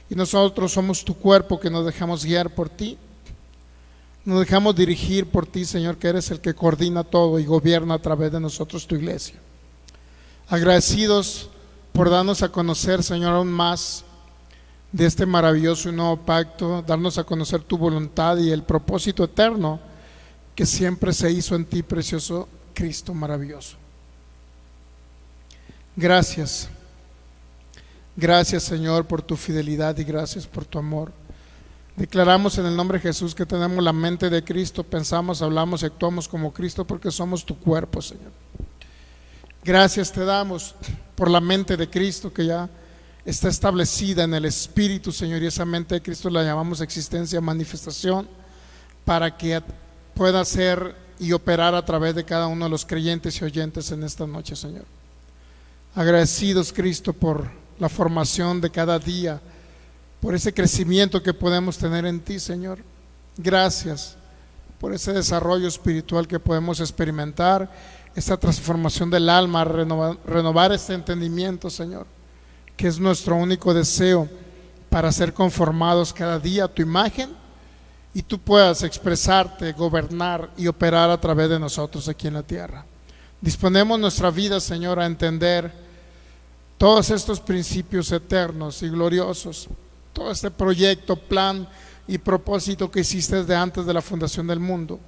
y nosotros somos tu cuerpo que nos dejamos guiar por ti, nos dejamos dirigir por ti, Señor, que eres el que coordina todo y gobierna a través de nosotros tu iglesia. Agradecidos por darnos a conocer, Señor, aún más de este maravilloso y nuevo pacto, darnos a conocer tu voluntad y el propósito eterno que siempre se hizo en ti, precioso Cristo maravilloso. Gracias. Gracias, Señor, por tu fidelidad y gracias por tu amor. Declaramos en el nombre de Jesús que tenemos la mente de Cristo, pensamos, hablamos y actuamos como Cristo porque somos tu cuerpo, Señor. Gracias te damos por la mente de Cristo que ya está establecida en el Espíritu, Señor, y esa mente de Cristo la llamamos existencia, manifestación, para que pueda ser y operar a través de cada uno de los creyentes y oyentes en esta noche, Señor. Agradecidos, Cristo, por la formación de cada día, por ese crecimiento que podemos tener en ti, Señor. Gracias por ese desarrollo espiritual que podemos experimentar, esta transformación del alma, renovar este entendimiento, Señor, que es nuestro único deseo para ser conformados cada día a tu imagen y tú puedas expresarte, gobernar y operar a través de nosotros aquí en la tierra. Disponemos nuestra vida, Señor, a entender todos estos principios eternos y gloriosos, todo este proyecto, plan y propósito que hiciste desde antes de la fundación del mundo.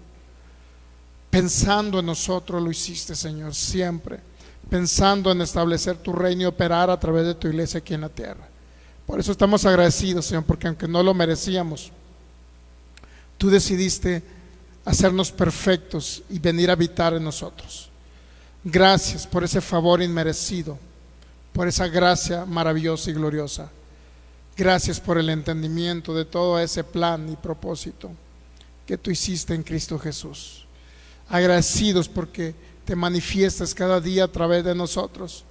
Pensando en nosotros lo hiciste, Señor, siempre pensando en establecer tu reino y operar a través de tu iglesia aquí en la tierra. Por eso estamos agradecidos, Señor, porque aunque no lo merecíamos, tú decidiste hacernos perfectos y venir a habitar en nosotros. Gracias por ese favor inmerecido, por esa gracia maravillosa y gloriosa. Gracias por el entendimiento de todo ese plan y propósito que tú hiciste en Cristo Jesús. Agradecidos porque te manifiestas cada día a través de nosotros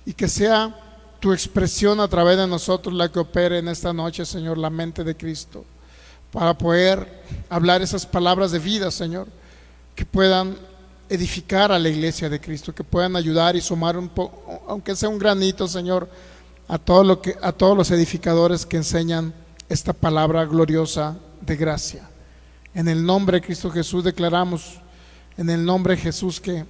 y que sea tu expresión a través de nosotros la que opere en esta noche, Señor, la mente de Cristo, para poder hablar esas palabras de vida, Señor, que puedan edificar a la iglesia de Cristo, que puedan ayudar y sumar un poco, aunque sea un granito, Señor, a todos los edificadores que enseñan esta palabra gloriosa de gracia. En el nombre de Cristo Jesús declaramos, en el nombre de Jesús, que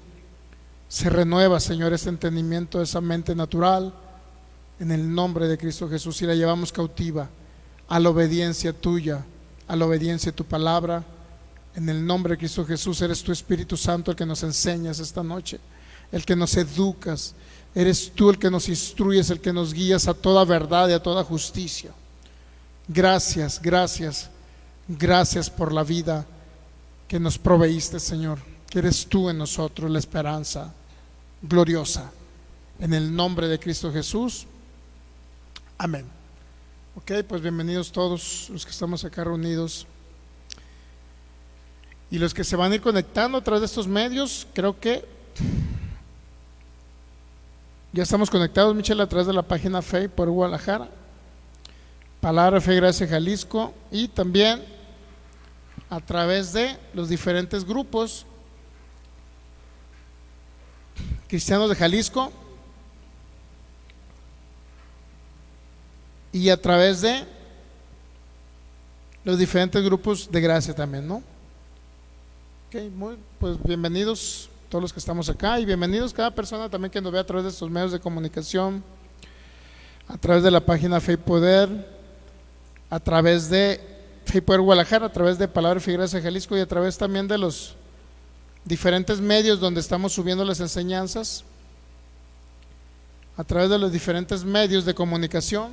se renueva, Señor, ese entendimiento, esa mente natural, en el nombre de Cristo Jesús, y la llevamos cautiva a la obediencia tuya, a la obediencia de tu palabra. En el nombre de Cristo Jesús, eres tu Espíritu Santo el que nos enseñas esta noche, el que nos educas, eres tú el que nos instruyes, el que nos guías a toda verdad y a toda justicia. Gracias, gracias, gracias por la vida que nos proveíste, Señor, que eres tú en nosotros la esperanza gloriosa. En el nombre de Cristo Jesús, amén. Ok, pues bienvenidos todos los que estamos acá reunidos y los que se van a ir conectando a través de estos medios. Creo que ya estamos conectados, Michelle, a través de la página Fe por Guadalajara, Palabra Fe Gracia Jalisco, y también a través de los diferentes grupos cristianos de Jalisco y a través de los diferentes grupos de gracia también, ¿no? Ok, pues bienvenidos todos los que estamos acá y bienvenidos cada persona también que nos ve a través de estos medios de comunicación, a través de la página Fe y Poder, a través de Fe y Poder Guadalajara, a través de Palabra Fe y Gracia Jalisco y a través también de los diferentes medios donde estamos subiendo las enseñanzas, a través de los diferentes medios de comunicación,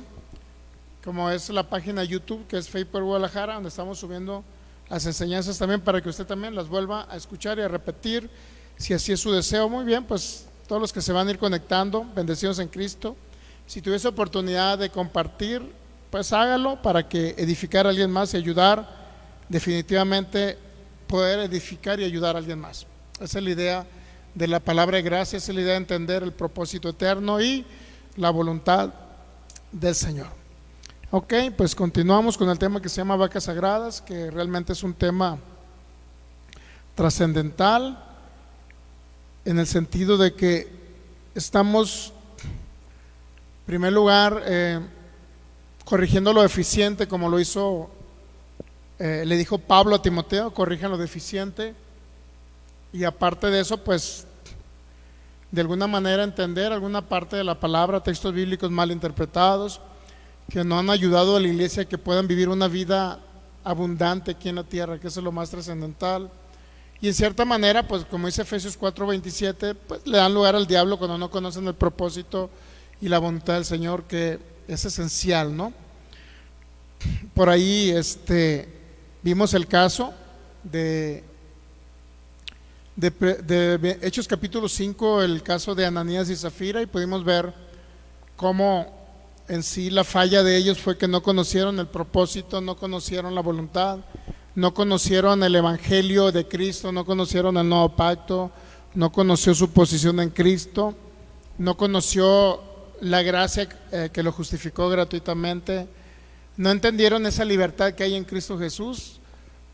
como es la página YouTube que es Fe y Poder Guadalajara, donde estamos subiendo las enseñanzas también para que usted también las vuelva a escuchar y a repetir si así es su deseo. Muy bien, pues todos los que se van a ir conectando, bendecidos en Cristo. Si tuviese oportunidad de compartir, pues hágalo para que edificar a alguien más y ayudar, definitivamente poder edificar y ayudar a alguien más. Esa es la idea de la palabra de gracia, esa es la idea de entender el propósito eterno y la voluntad del Señor. Ok, pues continuamos con el tema que se llama vacas sagradas, que realmente es un tema trascendental en el sentido de que estamos, en primer lugar, corrigiendo lo deficiente, como lo hizo, le dijo Pablo a Timoteo, corrijan lo deficiente. Y aparte de eso, pues de alguna manera entender alguna parte de la palabra, textos bíblicos mal interpretados, que no han ayudado a la iglesia a que puedan vivir una vida abundante aquí en la tierra, que eso es lo más trascendental. Y en cierta manera, pues como dice Efesios 4:27, pues le dan lugar al diablo cuando no conocen el propósito y la voluntad del Señor, que es esencial, ¿no? Por ahí vimos el caso de Hechos capítulo 5, el caso de Ananías y Zafira, y pudimos ver cómo en sí la falla de ellos fue que no conocieron el propósito, no conocieron la voluntad, no conocieron el evangelio de Cristo, no conocieron el nuevo pacto, no conoció su posición en Cristo, no conoció la gracia que lo justificó gratuitamente, no entendieron esa libertad que hay en Cristo Jesús,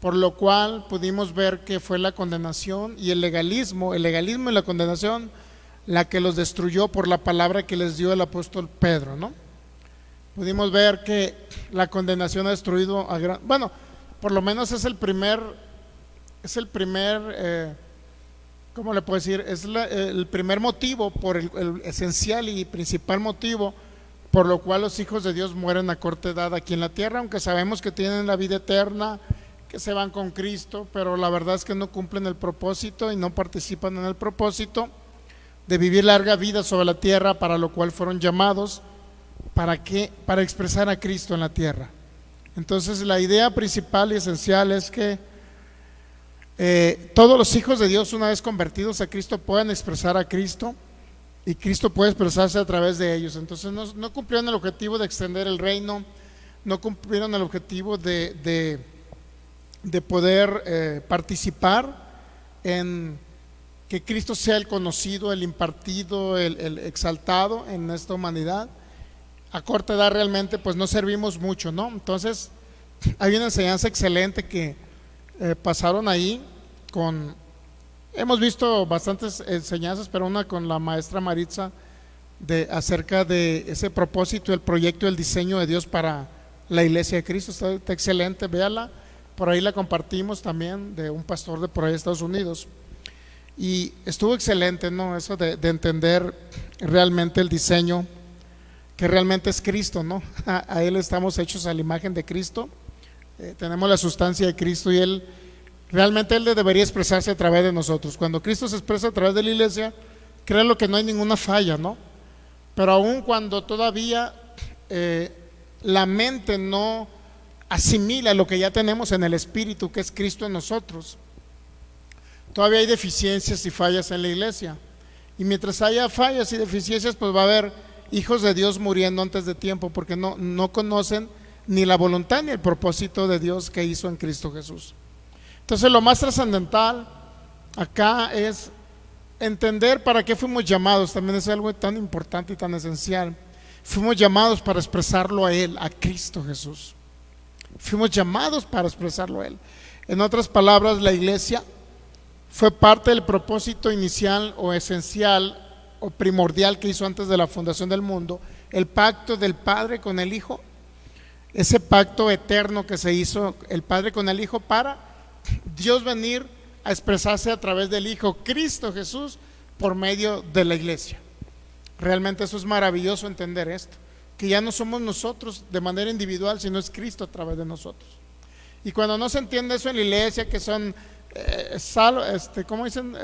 por lo cual pudimos ver que fue la condenación y el legalismo y la condenación la que los destruyó por la palabra que les dio el apóstol Pedro, ¿no? Pudimos ver que la condenación ha destruido bueno, por lo menos es el primer, ¿cómo le puedo decir? Es el primer motivo, por el esencial y principal motivo por lo cual los hijos de Dios mueren a corta edad aquí en la tierra, aunque sabemos que tienen la vida eterna, que se van con Cristo, pero la verdad es que no cumplen el propósito y no participan en el propósito de vivir larga vida sobre la tierra, para lo cual fueron llamados. ¿Para qué? Para expresar a Cristo en la tierra. Entonces la idea principal y esencial es que todos los hijos de Dios, una vez convertidos a Cristo, puedan expresar a Cristo y Cristo puede expresarse a través de ellos. Entonces no cumplieron el objetivo de extender el reino, no cumplieron el objetivo de poder participar en que Cristo sea el conocido, el impartido, el exaltado en esta humanidad. A corta edad realmente pues no servimos mucho, ¿no? Entonces hay una enseñanza excelente que pasaron ahí hemos visto bastantes enseñanzas, pero una con la maestra Maritza acerca de ese propósito, el proyecto, el diseño de Dios para la iglesia de Cristo. Está excelente, véala. Por ahí la compartimos también, de un pastor de por ahí de Estados Unidos, y estuvo excelente, ¿no? Eso de entender realmente el diseño, que realmente es Cristo, ¿no? A Él estamos hechos a la imagen de Cristo, tenemos la sustancia de Cristo, y Él debería expresarse a través de nosotros. Cuando Cristo se expresa a través de la iglesia, créanlo que no hay ninguna falla, ¿no? Pero aún cuando todavía la mente no asimila lo que ya tenemos en el Espíritu, que es Cristo en nosotros, todavía hay deficiencias y fallas en la iglesia. Y mientras haya fallas y deficiencias, pues va a haber hijos de Dios muriendo antes de tiempo, porque no conocen ni la voluntad ni el propósito de Dios que hizo en Cristo Jesús. Entonces lo más trascendental acá es entender para qué fuimos llamados. También es algo tan importante y tan esencial. Fuimos llamados para expresarlo a Él, a Cristo Jesús. Fuimos llamados para expresarlo a Él. En otras palabras, la iglesia fue parte del propósito inicial o esencial o primordial que hizo antes de la fundación del mundo, el pacto del Padre con el Hijo, ese pacto eterno que se hizo el Padre con el Hijo para Dios venir a expresarse a través del Hijo Cristo Jesús por medio de la iglesia. Realmente eso es maravilloso, entender esto, que ya no somos nosotros de manera individual, sino es Cristo a través de nosotros. Y cuando no se entiende eso en la iglesia, que son ¿cómo dicen?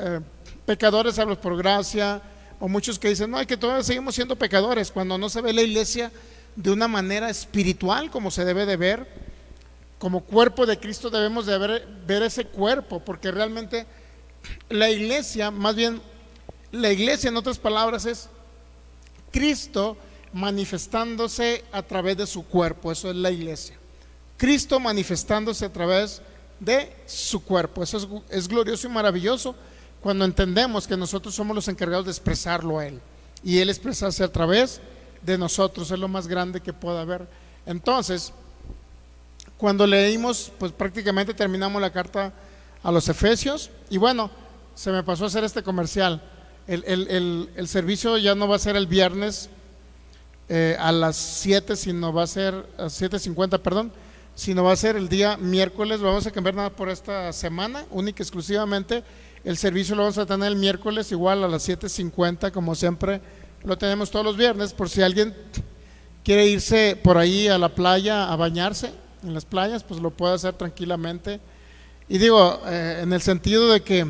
Pecadores salvos por gracia, o muchos que dicen, no, es que todavía seguimos siendo pecadores, cuando no se ve la iglesia de una manera espiritual como se debe de ver. Como cuerpo de Cristo debemos de ver ese cuerpo, porque realmente la iglesia, más bien la iglesia en otras palabras es Cristo manifestándose a través de su cuerpo. Eso es la iglesia, Cristo manifestándose a través de su cuerpo. Eso es glorioso y maravilloso cuando entendemos que nosotros somos los encargados de expresarlo a Él, y Él expresarse a través de nosotros. Es lo más grande que pueda haber. Entonces, cuando leímos, pues prácticamente terminamos la carta a los Efesios. Y bueno, se me pasó a hacer este comercial. El servicio ya no va a ser el viernes a las 7, si no va a ser a 7:50, perdón, si no va a ser el día miércoles. Vamos a cambiar nada por esta semana, única y exclusivamente. El servicio lo vamos a tener el miércoles igual a las 7:50, como siempre lo tenemos todos los viernes, por si alguien quiere irse por ahí a la playa a bañarse en las playas, pues lo puede hacer tranquilamente. Y digo, en el sentido de que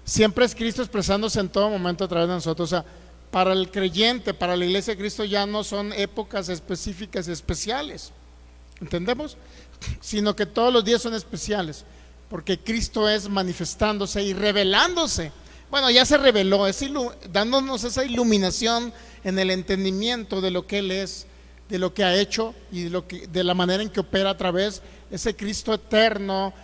siempre es Cristo expresándose en todo momento a través de nosotros. O sea, para el creyente, para la iglesia de Cristo, ya no son épocas específicas y especiales, ¿entendemos? Sino que todos los días son especiales, porque Cristo es manifestándose y revelándose. Bueno, ya se reveló, dándonos esa iluminación en el entendimiento de lo que Él es, de lo que ha hecho y de la manera en que opera a través de ese Cristo eterno,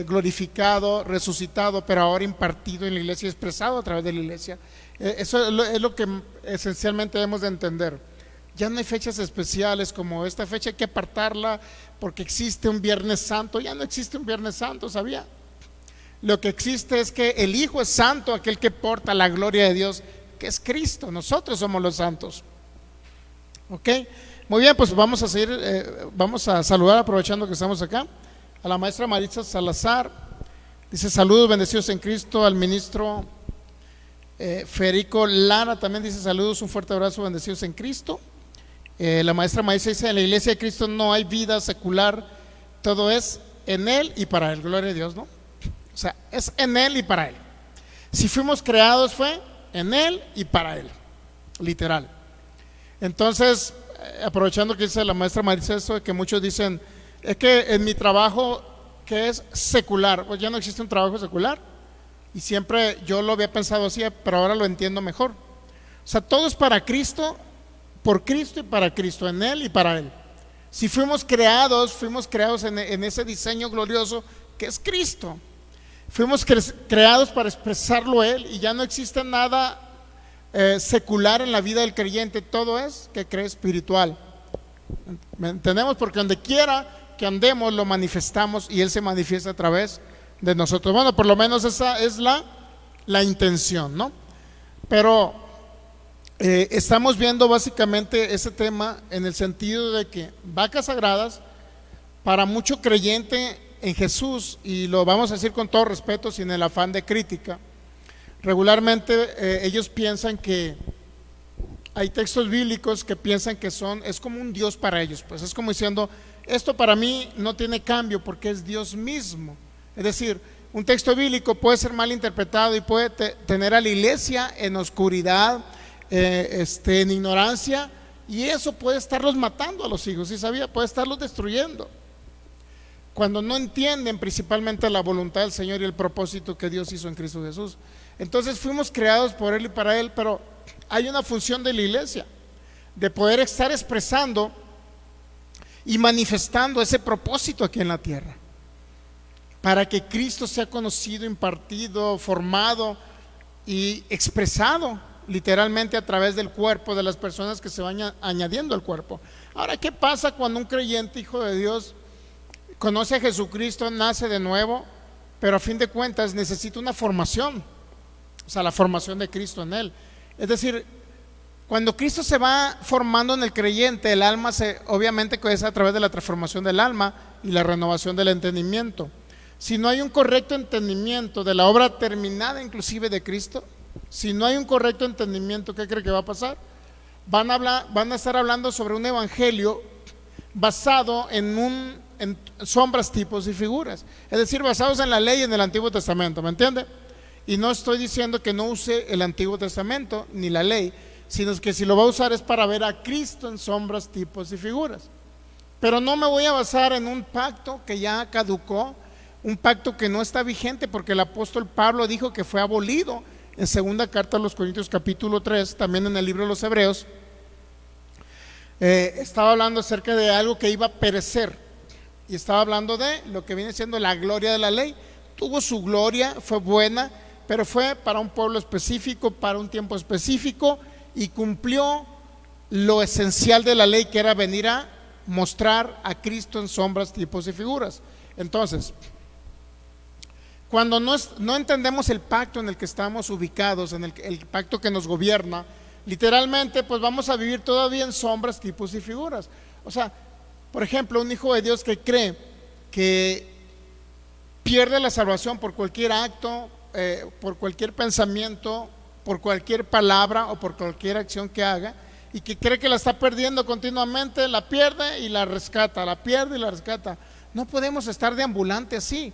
glorificado, resucitado, pero ahora impartido en la iglesia, expresado a través de la iglesia. Eso es lo que esencialmente debemos de entender. Ya no hay fechas especiales como esta fecha, hay que apartarla porque existe un Viernes Santo. Ya no existe un Viernes Santo, ¿sabía? Lo que existe es que el Hijo es santo, aquel que porta la gloria de Dios, que es Cristo. Nosotros somos los santos. ¿Ok? Muy bien, pues vamos a seguir, vamos a saludar, aprovechando que estamos acá, a la maestra Maritza Salazar. Dice: saludos, bendecidos en Cristo. Al ministro Federico Lara también dice: saludos, un fuerte abrazo, bendecidos en Cristo. La maestra Maritza dice: en la iglesia de Cristo no hay vida secular, todo es en Él y para Él. Gloria a Dios, ¿no? O sea, es en Él y para Él. Si fuimos creados fue en Él y para Él, literal. Entonces, aprovechando que dice la maestra Maritza esto de que muchos dicen: es que en mi trabajo, que es secular, pues ya no existe un trabajo secular. Y siempre yo lo había pensado así, pero ahora lo entiendo mejor. O sea, todo es para Cristo, por Cristo y para Cristo, en Él y para Él. Si fuimos creados en ese diseño glorioso que es Cristo. Fuimos creados para expresarlo Él, y ya no existe nada secular en la vida del creyente. Todo es que cree espiritual. ¿Me entendemos? Porque donde quiera que andemos lo manifestamos y Él se manifiesta a través de nosotros. Bueno, por lo menos esa es la intención, ¿no? Pero estamos viendo básicamente ese tema en el sentido de que vacas sagradas, para mucho creyente en Jesús, y lo vamos a decir con todo respeto, sin el afán de crítica, regularmente ellos piensan que hay textos bíblicos que piensan que es como un Dios para ellos. Pues es como diciendo: esto para mí no tiene cambio porque es Dios mismo. Es decir, un texto bíblico puede ser mal interpretado y puede tener a la iglesia en oscuridad, en ignorancia, y eso puede estarlos matando a los hijos, ¿sí sabía? Puede estarlos destruyendo, cuando no entienden principalmente la voluntad del Señor y el propósito que Dios hizo en Cristo Jesús. Entonces fuimos creados por Él y para Él, pero hay una función de la iglesia, de poder estar expresando y manifestando ese propósito aquí en la tierra, para que Cristo sea conocido, impartido, formado y expresado literalmente a través del cuerpo de las personas que se van añadiendo al cuerpo. Ahora, ¿qué pasa cuando un creyente, hijo de Dios, conoce a Jesucristo, nace de nuevo, pero a fin de cuentas necesita una formación? O sea, la formación de Cristo en él. Es decir, cuando Cristo se va formando en el creyente, el alma obviamente es a través de la transformación del alma y la renovación del entendimiento. Si no hay un correcto entendimiento de la obra terminada inclusive de Cristo, si no hay un correcto entendimiento, ¿qué cree que va a pasar? Van a estar hablando sobre un evangelio basado en sombras, tipos y figuras, es decir, basados en la ley en el Antiguo Testamento, ¿me entiende? Y no estoy diciendo que no use el Antiguo Testamento ni la ley, sino que si lo va a usar es para ver a Cristo en sombras, tipos y figuras. Pero no me voy a basar en un pacto que ya caducó, un pacto que no está vigente, porque el apóstol Pablo dijo que fue abolido en segunda carta a los Corintios capítulo 3, también en el libro de los Hebreos. Estaba hablando acerca de algo que iba a perecer, y estaba hablando de lo que viene siendo la gloria de la ley. Tuvo su gloria, fue buena, pero fue para un pueblo específico, para un tiempo específico, y cumplió lo esencial de la ley, que era venir a mostrar a Cristo en sombras, tipos y figuras. Entonces, cuando no entendemos el pacto en el que estamos ubicados, en el pacto que nos gobierna, literalmente pues vamos a vivir todavía en sombras, tipos y figuras. O sea, por ejemplo, un hijo de Dios que cree que pierde la salvación por cualquier acto, por cualquier pensamiento, por cualquier palabra o por cualquier acción que haga, y que cree que la está perdiendo continuamente, la pierde y la rescata, la pierde y la rescata. No podemos estar deambulante así.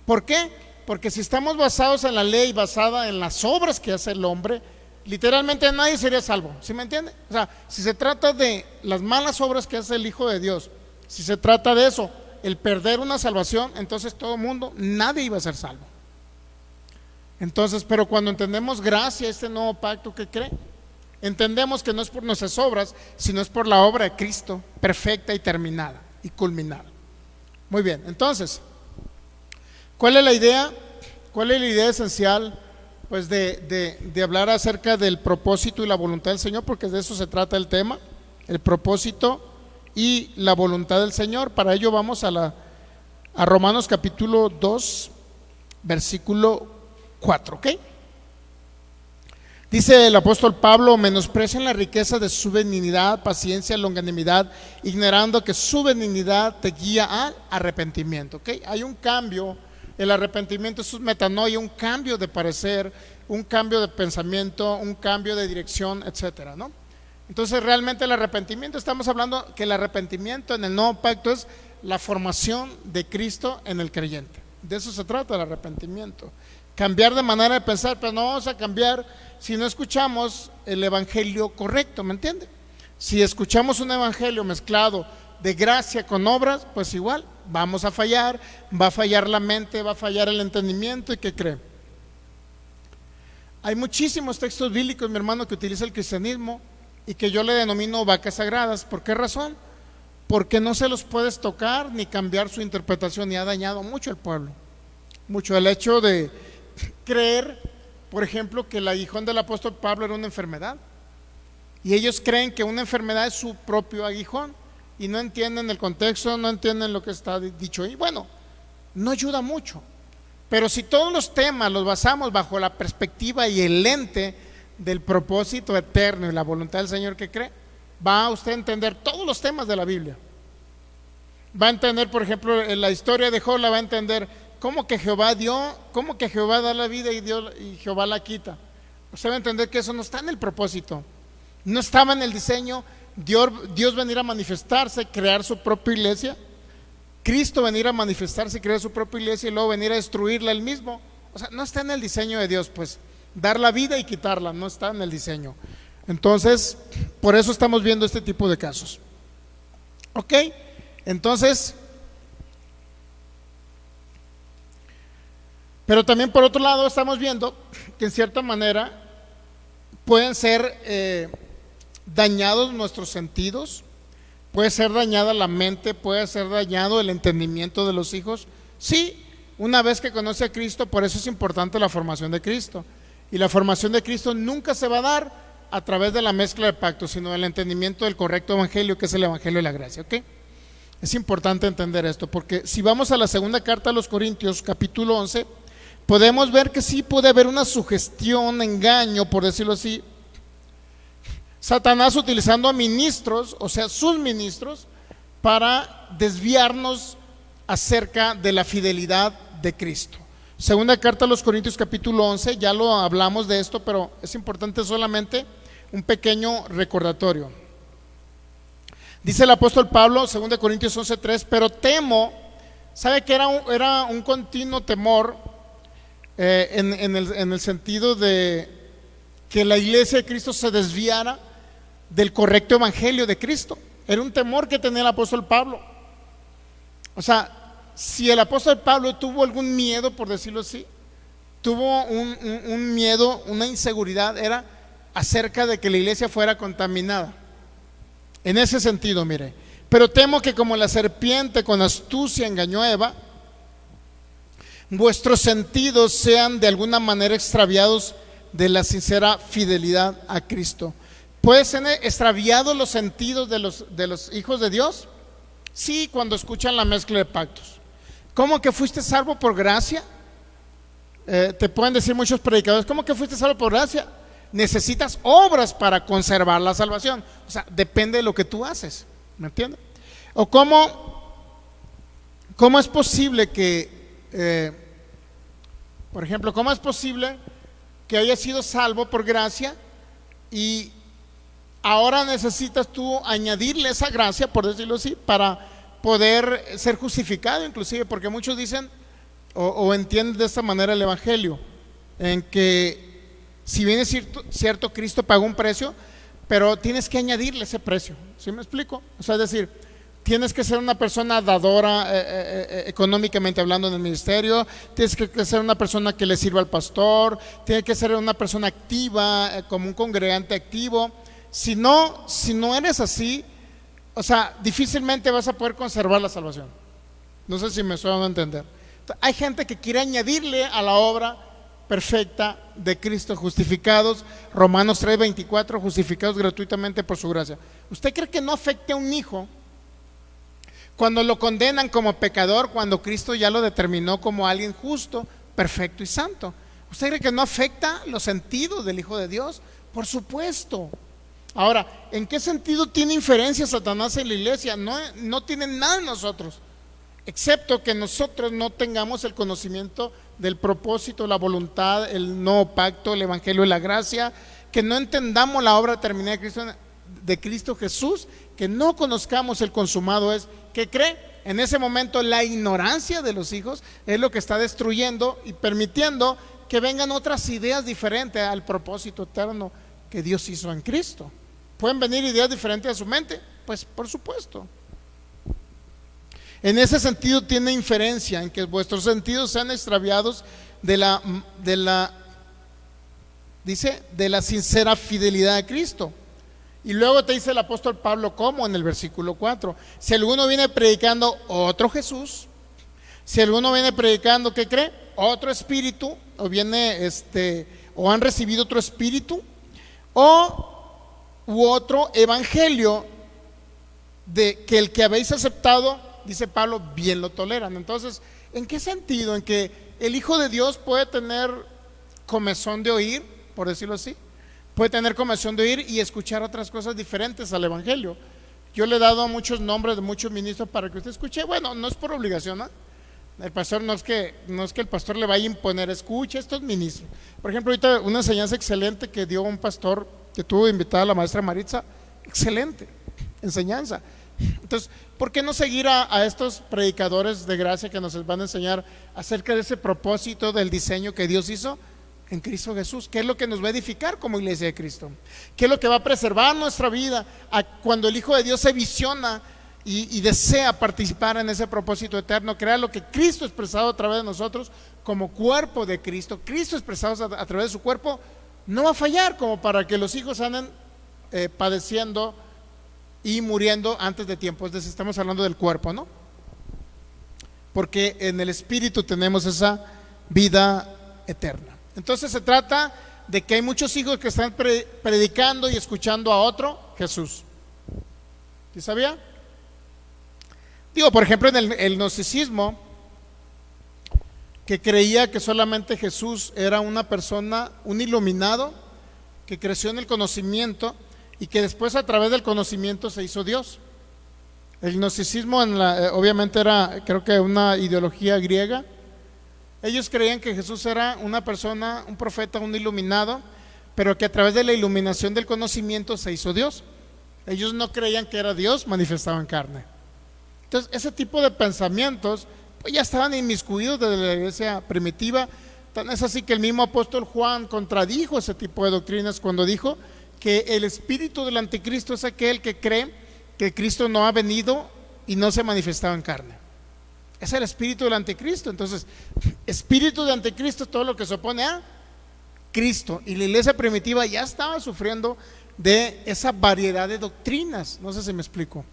¿Por qué? Porque si estamos basados en la ley, basada en las obras que hace el hombre, literalmente nadie sería salvo. ¿Sí me entiende? O sea, si se trata de las malas obras que hace el Hijo de Dios, si se trata de eso, el perder una salvación, entonces todo el mundo, nadie iba a ser salvo. Entonces, pero cuando entendemos gracia, este nuevo pacto, ¿qué cree? Entendemos que no es por nuestras obras, sino es por la obra de Cristo, perfecta y terminada y culminada. Muy bien, entonces, ¿cuál es la idea? ¿Cuál es la idea esencial? Pues de hablar acerca del propósito y la voluntad del Señor, porque de eso se trata el tema, el propósito y la voluntad del Señor. Para ello vamos a Romanos capítulo 2, versículo 4, ¿ok? Dice el apóstol Pablo: menosprecian la riqueza de su benignidad, paciencia, longanimidad, ignorando que su benignidad te guía al arrepentimiento, ¿ok? Hay un cambio. El arrepentimiento es metanoia, un cambio de parecer, un cambio de pensamiento, un cambio de dirección, etcétera, ¿no? Entonces realmente el arrepentimiento, estamos hablando que el arrepentimiento en el nuevo pacto es la formación de Cristo en el creyente. De eso se trata el arrepentimiento. Cambiar de manera de pensar, pero no vamos a cambiar si no escuchamos el evangelio correcto, ¿me entiende? Si escuchamos un evangelio mezclado de gracia con obras, pues igual vamos a fallar, va a fallar la mente, va a fallar el entendimiento. ¿Y qué cree? Hay muchísimos textos bíblicos, mi hermano, que utiliza el cristianismo y que yo le denomino vacas sagradas. ¿Por qué razón? Porque no se los puedes tocar ni cambiar su interpretación, y ha dañado mucho al pueblo. Mucho. El hecho de creer, por ejemplo, que el aguijón del apóstol Pablo era una enfermedad, y ellos creen que una enfermedad es su propio aguijón, y no entienden el contexto, no entienden lo que está dicho ahí. Bueno, no ayuda mucho. Pero si todos los temas los basamos bajo la perspectiva y el lente del propósito eterno y la voluntad del Señor, que cree, va usted a entender todos los temas de la Biblia. Va a entender, por ejemplo, la historia de Job, la va a entender cómo que Jehová dio, cómo que Jehová da la vida y Jehová la quita. Usted va a entender que eso no está en el propósito, no estaba en el diseño. Dios venir a manifestarse, crear su propia iglesia, Cristo venir a manifestarse, crear su propia iglesia y luego venir a destruirla él mismo. O sea, no está en el diseño de Dios, pues dar la vida y quitarla, no está en el diseño. Entonces, por eso estamos viendo este tipo de casos. Ok, entonces, pero también por otro lado estamos viendo que en cierta manera pueden ser dañados nuestros sentidos, puede ser dañada la mente, puede ser dañado el entendimiento de los hijos. Sí, una vez que conoce a Cristo. Por eso es importante la formación de Cristo, y la formación de Cristo nunca se va a dar a través de la mezcla de pactos, sino del entendimiento del correcto evangelio, que es el evangelio de la gracia, ¿ok? Es importante entender esto, porque si vamos a la segunda carta a los Corintios, capítulo 11, podemos ver que sí puede haber una sugestión, engaño, por decirlo así. Satanás utilizando a ministros, o sea, sus ministros, para desviarnos acerca de la fidelidad de Cristo. Segunda carta a los Corintios capítulo 11, ya lo hablamos de esto, pero es importante solamente un pequeño recordatorio. Dice el apóstol Pablo, 2 Corintios 11:3, pero temo, ¿sabe que era un continuo temor en el sentido de que la iglesia de Cristo se desviara del correcto evangelio de Cristo? Era un temor que tenía el apóstol Pablo. O sea, si el apóstol Pablo tuvo algún miedo, por decirlo así, tuvo un miedo, una inseguridad, era acerca de que la iglesia fuera contaminada. En ese sentido, mire, pero temo que como la serpiente con astucia engañó a Eva, vuestros sentidos sean de alguna manera extraviados de la sincera fidelidad a Cristo. ¿Pueden ser extraviados los sentidos de los hijos de Dios? Sí, cuando escuchan la mezcla de pactos. ¿Cómo que fuiste salvo por gracia? Te pueden decir muchos predicadores, ¿cómo que fuiste salvo por gracia? necesitas obras para conservar la salvación. O sea, depende de lo que tú haces, ¿me entiendes? O cómo es posible que, por ejemplo, cómo es posible que hayas sido salvo por gracia y ahora necesitas tú añadirle esa gracia, por decirlo así, para poder ser justificado, inclusive, porque muchos dicen o entienden de esta manera el evangelio, en que si bien es cierto, Cristo pagó un precio, pero tienes que añadirle ese precio. ¿Sí me explico? O sea, es decir, tienes que ser una persona dadora económicamente hablando en el ministerio, tienes que ser una persona que le sirva al pastor, tienes que ser una persona activa, como un congregante activo. Si no eres así, o sea, difícilmente vas a poder conservar la salvación. No sé si me estoy dando a entender. Hay gente que quiere añadirle a la obra perfecta de Cristo, justificados, Romanos 3:24, justificados gratuitamente por su gracia. ¿Usted cree que no afecte a un hijo cuando lo condenan como pecador, cuando Cristo ya lo determinó como alguien justo, perfecto y santo? ¿Usted cree que no afecta los sentidos del Hijo de Dios? Por supuesto. Ahora, ¿en qué sentido tiene inferencia Satanás en la iglesia? No tiene nada en nosotros, excepto que nosotros no tengamos el conocimiento del propósito, la voluntad, el nuevo pacto, el evangelio de la gracia, que no entendamos la obra terminada de Cristo Jesús, que no conozcamos el consumado es. ¿Qué cree? En ese momento la ignorancia de los hijos es lo que está destruyendo y permitiendo que vengan otras ideas diferentes al propósito eterno que Dios hizo en Cristo. ¿Pueden venir ideas diferentes a su mente? Pues por supuesto. En ese sentido tiene inferencia en que vuestros sentidos sean extraviados de la sincera fidelidad de Cristo. Y luego te dice el apóstol Pablo cómo en el versículo 4: si alguno viene predicando otro Jesús, si alguno viene predicando, ¿qué cree? Otro espíritu, o han recibido otro espíritu, u otro evangelio de que el que habéis aceptado, dice Pablo, bien lo toleran. Entonces, ¿en qué sentido? En que el Hijo de Dios puede tener comezón de oír, por decirlo así, puede tener comezón de oír y escuchar otras cosas diferentes al evangelio. Yo le he dado muchos nombres de muchos ministros para que usted escuche. Bueno, no es por obligación, ¿no? El pastor no es que el pastor le vaya a imponer, escuche estos ministros. Por ejemplo, ahorita una enseñanza excelente que dio un pastor que tuvo invitada a la maestra Maritza, excelente enseñanza. Entonces, ¿por qué no seguir a estos predicadores de gracia que nos van a enseñar acerca de ese propósito del diseño que Dios hizo en Cristo Jesús? ¿Qué es lo que nos va a edificar como iglesia de Cristo? ¿Qué es lo que va a preservar nuestra vida cuando el Hijo de Dios se visiona y desea participar en ese propósito eterno? Crear lo que Cristo expresado a través de nosotros como cuerpo de Cristo, Cristo expresado a través de su cuerpo, no va a fallar como para que los hijos anden padeciendo y muriendo antes de tiempo. Es decir, estamos hablando del cuerpo, ¿no? Porque en el espíritu tenemos esa vida eterna. Entonces se trata de que hay muchos hijos que están predicando y escuchando a otro Jesús. ¿Sí sabía? Digo, por ejemplo, en el gnosticismo, que creía que solamente Jesús era una persona, un iluminado, que creció en el conocimiento y que después a través del conocimiento se hizo Dios. El gnosticismo obviamente era, creo que una ideología griega. Ellos creían que Jesús era una persona, un profeta, un iluminado, pero que a través de la iluminación del conocimiento se hizo Dios. Ellos no creían que era Dios manifestado en carne. Entonces, ese tipo de pensamientos pues ya estaban inmiscuidos desde la iglesia primitiva. Tan es así que el mismo apóstol Juan contradijo ese tipo de doctrinas cuando dijo que el espíritu del anticristo es aquel que cree que Cristo no ha venido y no se ha manifestado en carne. Es el espíritu del anticristo. Entonces, espíritu de anticristo es todo lo que se opone a Cristo. Y la iglesia primitiva ya estaba sufriendo de esa variedad de doctrinas. No sé si me explico.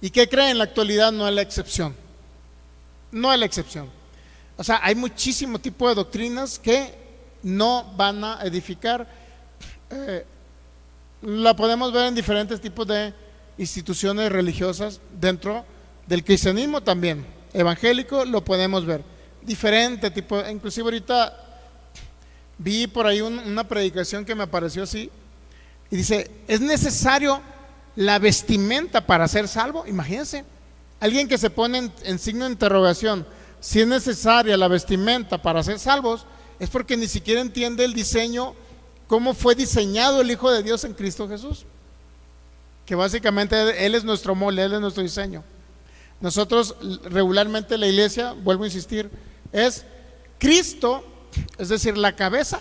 ¿Y qué creen? En la actualidad no es la excepción. No es la excepción. O sea, hay muchísimo tipo de doctrinas que no van a edificar. La podemos ver en diferentes tipos de instituciones religiosas dentro del cristianismo también. Evangélico lo podemos ver. Diferente tipo, inclusive ahorita Vi por ahí una predicación que me pareció así, y dice, ¿es necesario la vestimenta para ser salvo? Imagínense, alguien que se pone en signo de interrogación, si es necesaria la vestimenta para ser salvos, es porque ni siquiera entiende el diseño, cómo fue diseñado el Hijo de Dios en Cristo Jesús, que básicamente Él es nuestro molde, Él es nuestro diseño. Nosotros regularmente la iglesia, vuelvo a insistir, es Cristo, es decir, la cabeza,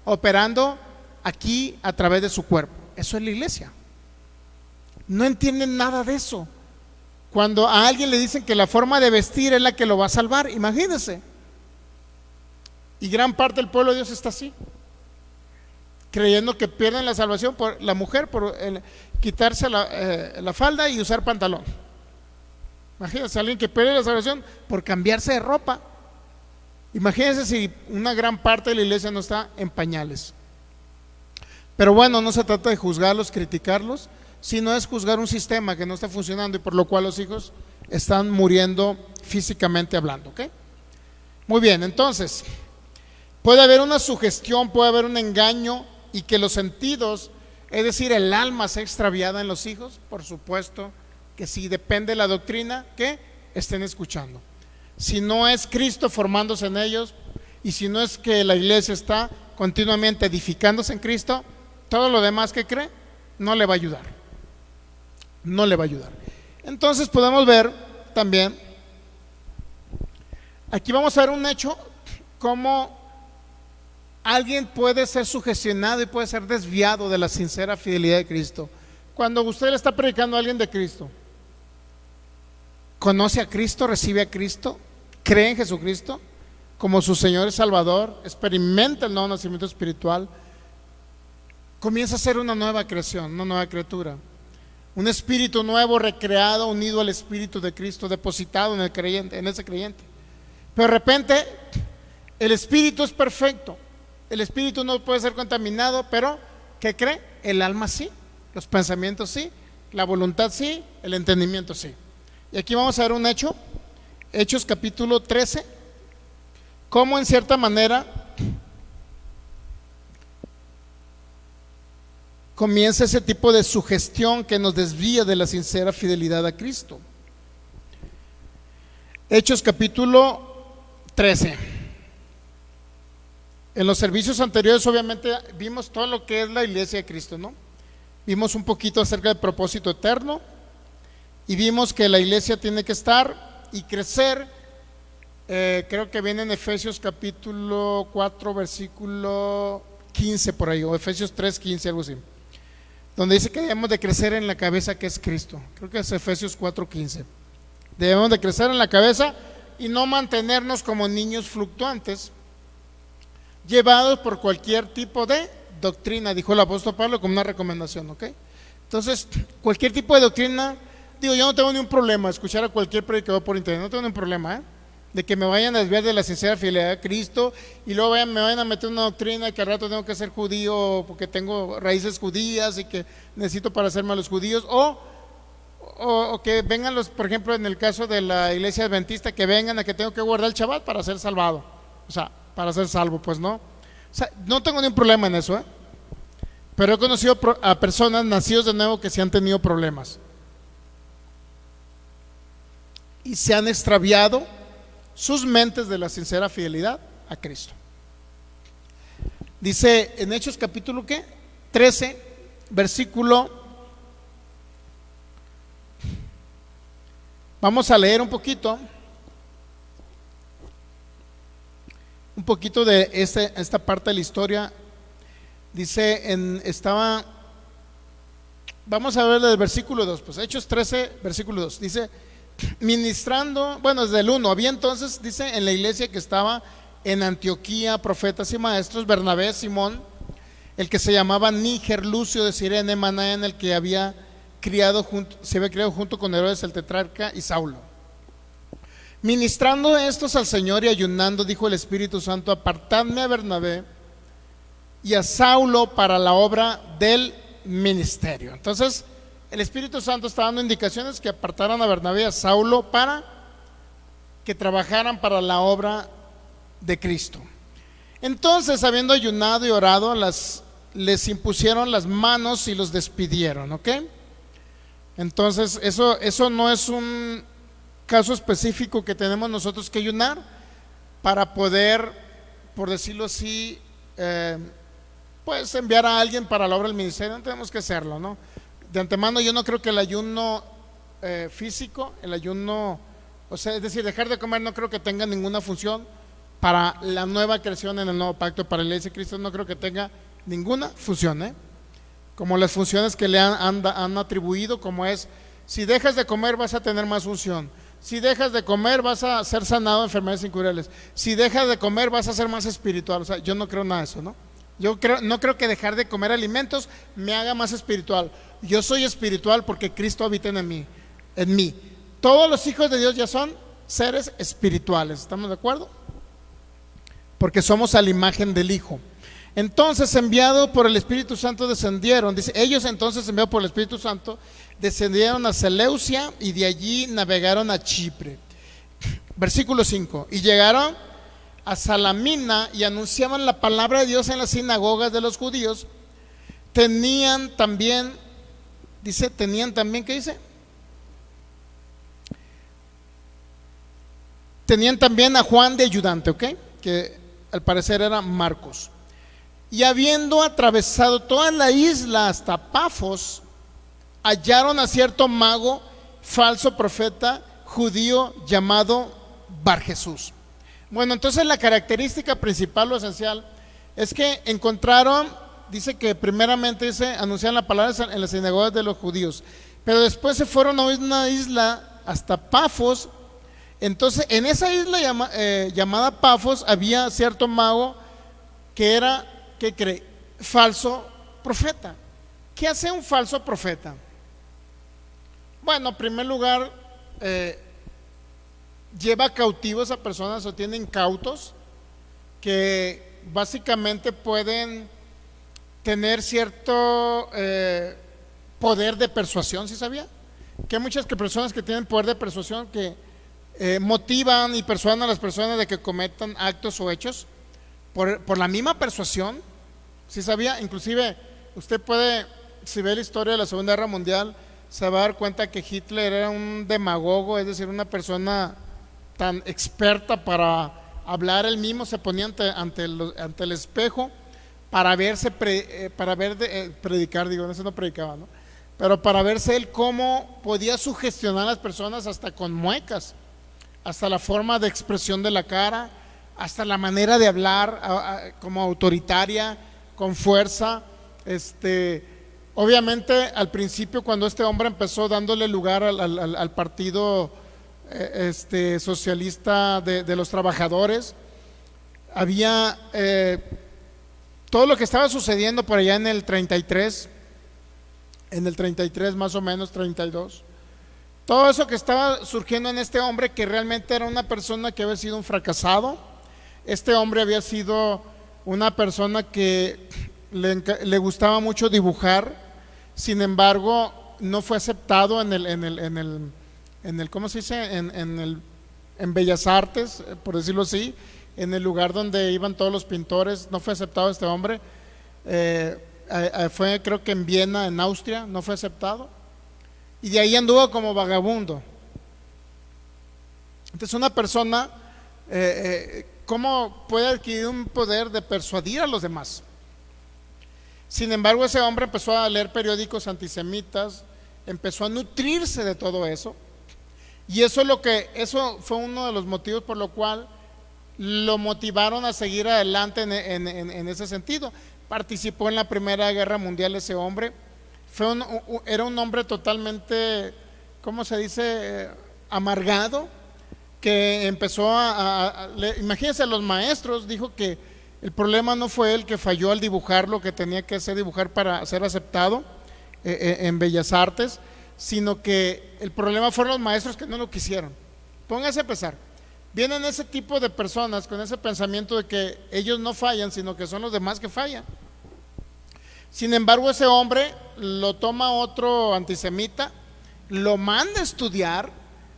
operando aquí a través de su cuerpo. Eso es la iglesia. No entienden nada de eso. Cuando a alguien le dicen que la forma de vestir es la que lo va a salvar, imagínense. Y gran parte del pueblo de Dios está así, creyendo que pierden la salvación por la mujer, por quitarse la falda y usar pantalón. Imagínense, alguien que pierde la salvación por cambiarse de ropa. Imagínense si una gran parte de la iglesia no está en pañales. Pero bueno, no se trata de juzgarlos, criticarlos, sino es juzgar un sistema que no está funcionando y por lo cual los hijos están muriendo físicamente hablando, ¿ok? Muy bien, entonces puede haber una sugestión, puede haber un engaño, y que los sentidos, es decir, el alma sea extraviada en los hijos. Por supuesto que sí, depende de la doctrina que estén escuchando. Si no es Cristo formándose en ellos, y si no es que la iglesia está continuamente edificándose en Cristo, todo lo demás que cree no le va a ayudar. No le va a ayudar. Entonces podemos ver también, aquí vamos a ver un hecho, cómo alguien puede ser sugestionado y puede ser desviado de la sincera fidelidad de Cristo. Cuando usted le está predicando a alguien de Cristo, conoce a Cristo, recibe a Cristo, cree en Jesucristo como su Señor y Salvador, experimenta el nuevo nacimiento espiritual, comienza a ser una nueva creación, una nueva criatura, un espíritu nuevo, recreado, unido al Espíritu de Cristo, depositado en el creyente, en ese creyente. Pero de repente el espíritu es perfecto, el espíritu no puede ser contaminado, pero ¿qué cree? El alma sí, los pensamientos sí, la voluntad sí, el entendimiento sí. Y aquí vamos a ver un hecho, Hechos capítulo 13, cómo en cierta manera comienza ese tipo de sugestión que nos desvía de la sincera fidelidad a Cristo. Hechos capítulo 13. En los servicios anteriores obviamente vimos todo lo que es la iglesia de Cristo, ¿no? Vimos un poquito acerca del propósito eterno y vimos que la iglesia tiene que estar y crecer. Creo que viene en Efesios capítulo 4 versículo 15 por ahí, o Efesios 3, 15, algo así, donde dice que debemos de crecer en la cabeza que es Cristo. Creo que es Efesios 4, 15. Debemos de crecer en la cabeza y no mantenernos como niños fluctuantes, llevados por cualquier tipo de doctrina, dijo el apóstol Pablo como una recomendación, ¿ok? Entonces, cualquier tipo de doctrina, digo, yo no tengo ningún problema escuchar a cualquier predicador por internet, no tengo ningún problema, de que me vayan a desviar de la sincera fidelidad a Cristo y luego me vayan a meter una doctrina que al rato tengo que ser judío porque tengo raíces judías y que necesito para hacerme a los judíos, o que vengan los, por ejemplo, en el caso de la iglesia adventista, que vengan a que tengo que guardar el Shabbat para ser salvado, o sea, para ser salvo. Pues no, o sea, no tengo ningún problema en eso, pero he conocido a personas nacidos de nuevo que sí han tenido problemas y se han extraviado sus mentes de la sincera fidelidad a Cristo. Dice en Hechos capítulo 13 versículo, vamos a leer un poquito de esta parte de la historia. Dice vamos a ver el versículo 2, pues Hechos 13 versículo 2, dice: ministrando, bueno, desde el 1, había entonces, dice, en la iglesia que estaba en Antioquía profetas y maestros, Bernabé, Simón, el que se llamaba Níger, Lucio de Cirene, Manaén, el que se había criado junto con Herodes el tetrarca, y Saulo. Ministrando estos al Señor y ayunando, dijo el Espíritu Santo: apartadme a Bernabé y a Saulo para la obra del ministerio. Entonces el Espíritu Santo está dando indicaciones que apartaran a Bernabé y a Saulo para que trabajaran para la obra de Cristo. Entonces, habiendo ayunado y orado, les impusieron las manos y los despidieron, ¿ok? Entonces, eso no es un caso específico que tenemos nosotros que ayunar para poder, por decirlo así, pues enviar a alguien para la obra del ministerio. No tenemos que hacerlo, ¿no? De antemano yo no creo que el ayuno físico, el ayuno, o sea, es decir, dejar de comer, no creo que tenga ninguna función para la nueva creación en el nuevo pacto, para la iglesia de Cristo. No creo que tenga ninguna función, como las funciones que le han atribuido, como es: si dejas de comer vas a tener más unción, si dejas de comer vas a ser sanado de enfermedades incurables, si dejas de comer vas a ser más espiritual. O sea, yo no creo nada de eso, ¿no? No creo que dejar de comer alimentos me haga más espiritual. Yo soy espiritual porque Cristo habita en mí. Todos los hijos de Dios ya son seres espirituales, ¿estamos de acuerdo? Porque somos a la imagen del Hijo. Entonces, enviados por el Espíritu Santo descendieron, dice, ellos entonces enviados por el Espíritu Santo descendieron a Seleucia y de allí navegaron a Chipre. Versículo 5, y llegaron a Salamina y anunciaban la palabra de Dios en las sinagogas de los judíos. Tenían también, ¿qué dice? Tenían también a Juan de ayudante, ¿ok? Que al parecer era Marcos. Y habiendo atravesado toda la isla hasta Pafos, hallaron a cierto mago, falso profeta judío llamado Barjesús. Bueno, entonces la característica principal o esencial es que encontraron, dice que primeramente anunciaron la palabra en las sinagogas de los judíos, pero después se fueron a una isla hasta Pafos. Entonces en esa isla llamada Pafos había cierto mago que era, ¿qué cree? Falso profeta. ¿Qué hace un falso profeta? Bueno, en primer lugar, lleva cautivos a personas o tienen incautos que básicamente pueden tener cierto poder de persuasión. ¿Sí sabía? Que hay muchas personas que tienen poder de persuasión que motivan y persuaden a las personas de que cometan actos o hechos por la misma persuasión. ¿Sí sabía? Inclusive usted puede, si ve la historia de la Segunda Guerra Mundial, se va a dar cuenta que Hitler era un demagogo, es decir, una persona tan experta para hablar. Él mismo se ponía ante el espejo para predicar, digo, eso no predicaba, ¿no? Pero para verse él cómo podía sugestionar a las personas hasta con muecas, hasta la forma de expresión de la cara, hasta la manera de hablar como autoritaria, con fuerza. Obviamente al principio, cuando este hombre empezó dándole lugar al partido socialista de los trabajadores, había todo lo que estaba sucediendo por allá en el 33 más o menos, 32. Todo eso que estaba surgiendo en este hombre, que realmente era una persona que había sido un fracasado. Este hombre había sido una persona que le gustaba mucho dibujar. Sin embargo, no fue aceptado en el ¿cómo se dice? En Bellas Artes, por decirlo así, en el lugar donde iban todos los pintores. No fue aceptado este hombre. Fue, creo que en Viena, en Austria, no fue aceptado. Y de ahí anduvo como vagabundo. Entonces, una persona, ¿cómo puede adquirir un poder de persuadir a los demás? Sin embargo, ese hombre empezó a leer periódicos antisemitas, empezó a nutrirse de todo eso. Y eso fue uno de los motivos por lo cual lo motivaron a seguir adelante en ese sentido. Participó en la Primera Guerra Mundial ese hombre. Era un hombre totalmente, ¿cómo se dice? Amargado, que empezó imagínense, los maestros, dijo que el problema no fue él, que falló al dibujar lo que tenía que hacer, dibujar para ser aceptado en Bellas Artes, sino que el problema fueron los maestros que no lo quisieron. Póngase a pensar, vienen ese tipo de personas con ese pensamiento de que ellos no fallan, sino que son los demás que fallan. Sin embargo, ese hombre lo toma otro antisemita, lo manda a estudiar,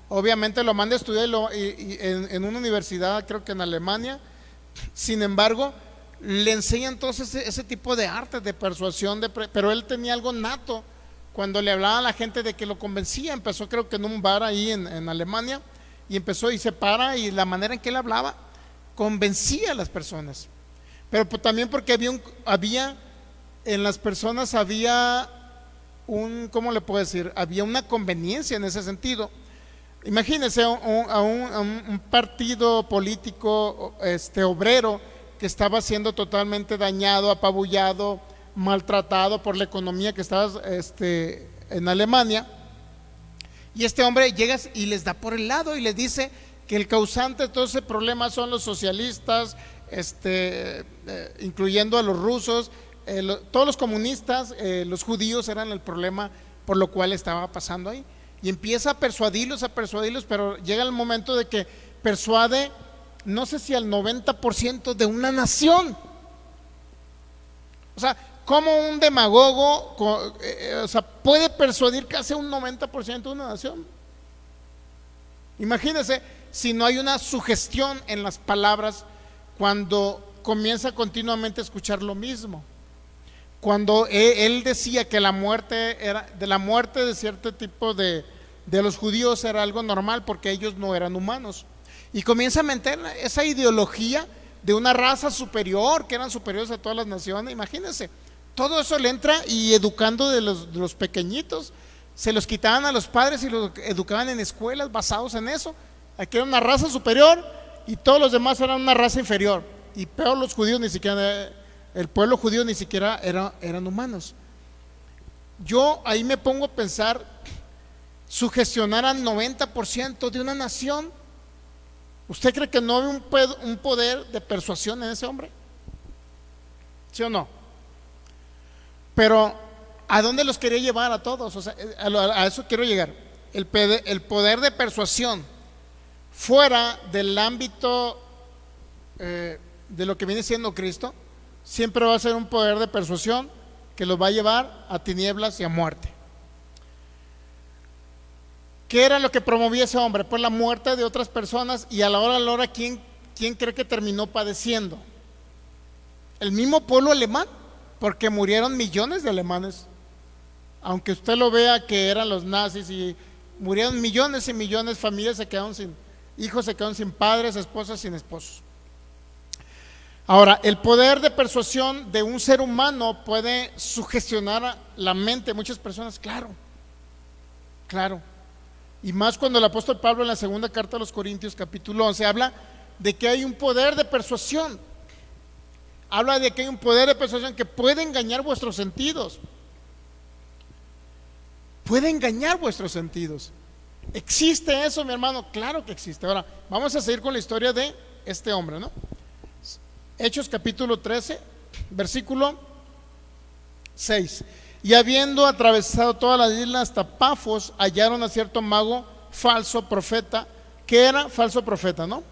obviamente lo manda a estudiar en una universidad, creo que en Alemania. Sin embargo, le enseña entonces ese tipo de arte de persuasión, pero él tenía algo nato. Cuando le hablaba a la gente de que lo convencía, empezó creo que en un bar ahí en Alemania, y empezó y se para, y la manera en que él hablaba convencía a las personas. Pero también porque había en las personas había ¿cómo le puedo decir? Había una conveniencia en ese sentido. Imagínense a un partido político obrero que estaba siendo totalmente dañado, apabullado, maltratado por la economía que estaba en Alemania, y este hombre llega y les da por el lado y les dice que el causante de todo ese problema son los socialistas, incluyendo a los rusos, todos los comunistas, los judíos eran el problema por lo cual estaba pasando ahí. Y empieza a persuadirlos, pero llega el momento de que persuade, no sé si al 90% de una nación. O sea, como un demagogo puede persuadir casi un 90% de una nación. Imagínense si no hay una sugestión en las palabras cuando comienza continuamente a escuchar lo mismo. Cuando él decía que la muerte de cierto tipo de los judíos era algo normal porque ellos no eran humanos, y comienza a meter esa ideología de una raza superior, que eran superiores a todas las naciones. Imagínense, todo eso le entra, y educando de los pequeñitos, se los quitaban a los padres y los educaban en escuelas basados en eso. Aquí era una raza superior y todos los demás eran una raza inferior, y peor los judíos, ni siquiera el pueblo judío ni siquiera eran humanos. Yo ahí me pongo a pensar, sugestionar al 90% de una nación. ¿Usted cree que no hay un poder de persuasión en ese hombre? ¿Sí o no? Pero ¿a dónde los quería llevar a todos? O sea, a eso quiero llegar. El poder de persuasión fuera del ámbito de lo que viene siendo Cristo siempre va a ser un poder de persuasión que los va a llevar a tinieblas y a muerte. ¿Qué era lo que promovía ese hombre? Pues la muerte de otras personas. Y a la hora, ¿quién cree que terminó padeciendo? El mismo pueblo alemán, porque murieron millones de alemanes. Aunque usted lo vea que eran los nazis, y murieron millones y millones, familias se quedaron sin hijos, se quedaron sin padres, esposas sin esposos. Ahora, el poder de persuasión de un ser humano puede sugestionar la mente de muchas personas, claro. Y más cuando el apóstol Pablo en la segunda carta a los Corintios, capítulo 11, habla de que hay un poder de persuasión. Habla de que hay un poder de persuasión que puede engañar vuestros sentidos. Puede engañar vuestros sentidos. ¿Existe eso, mi hermano? Claro que existe. Ahora, vamos a seguir con la historia de este hombre, ¿no? Hechos capítulo 13, versículo 6. Y habiendo atravesado toda la isla hasta Pafos, hallaron a cierto mago falso profeta. ¿Qué era falso profeta, no?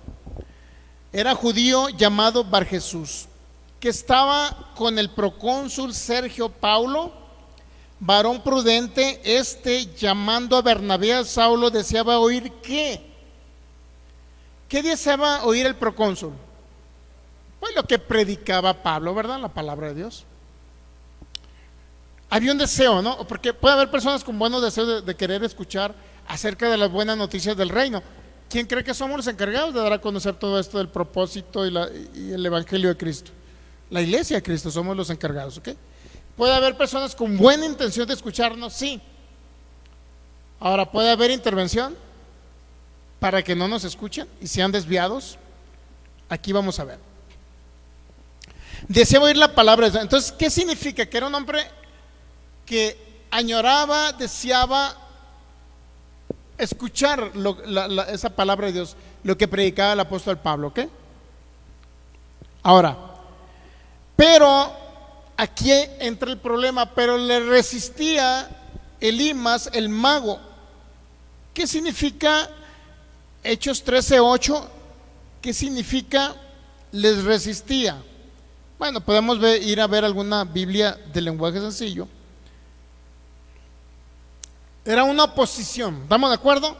Era judío llamado Barjesús, que estaba con el procónsul Sergio Paulo, varón prudente. Llamando a Bernabé y a Saulo, deseaba oír ¿qué deseaba oír el procónsul? Pues lo que predicaba Pablo, ¿verdad? La palabra de Dios. Había un deseo, ¿no? Porque puede haber personas con buenos deseos de querer escuchar acerca de las buenas noticias del reino. ¿Quién cree que somos los encargados de dar a conocer todo esto del propósito y el evangelio de Cristo? La iglesia de Cristo somos los encargados, ¿ok? Puede haber personas con buena intención de escucharnos, sí. Ahora, ¿puede haber intervención para que no nos escuchen y sean desviados? Aquí vamos a ver. Deseaba oír la palabra de Dios. Entonces, ¿qué significa? Que era un hombre que añoraba, deseaba escuchar esa palabra de Dios, lo que predicaba el apóstol Pablo, ¿ok? Ahora, pero aquí entra el problema, pero le resistía Elimas, el mago. ¿Qué significa Hechos 13:8? ¿Qué significa les resistía? Bueno, podemos ir a ver alguna Biblia de lenguaje sencillo. Era una oposición, ¿estamos de acuerdo?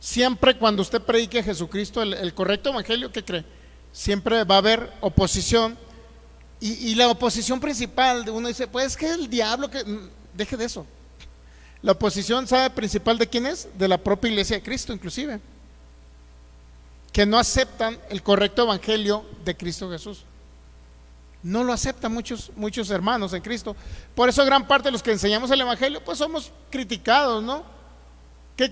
Siempre cuando usted predique a Jesucristo, el correcto evangelio, ¿qué cree? siempre va a haber oposición. Y la oposición principal, uno dice, pues es que el diablo, que deje de eso. La oposición, ¿sabe principal de quién es? De la propia iglesia de Cristo, inclusive, que no aceptan el correcto evangelio de Cristo Jesús. No lo aceptan muchos hermanos en Cristo. Por eso gran parte de los que enseñamos el evangelio, pues somos criticados, ¿no? ¿De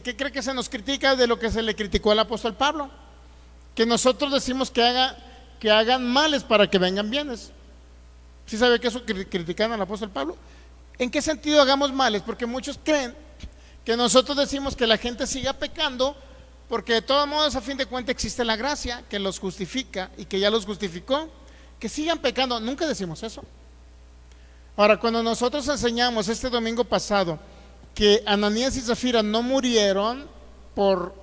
qué cree que se nos critica? De lo que se le criticó al apóstol Pablo, que nosotros decimos que hagan males para que vengan bienes. ¿Sí sabe que eso critican al apóstol Pablo? ¿En qué sentido hagamos males? Porque muchos creen que nosotros decimos que la gente siga pecando, porque de todos modos, a fin de cuentas, existe la gracia que los justifica y que ya los justificó, que sigan pecando. Nunca decimos eso. Ahora, cuando nosotros enseñamos este domingo pasado que Ananías y Zafira no murieron por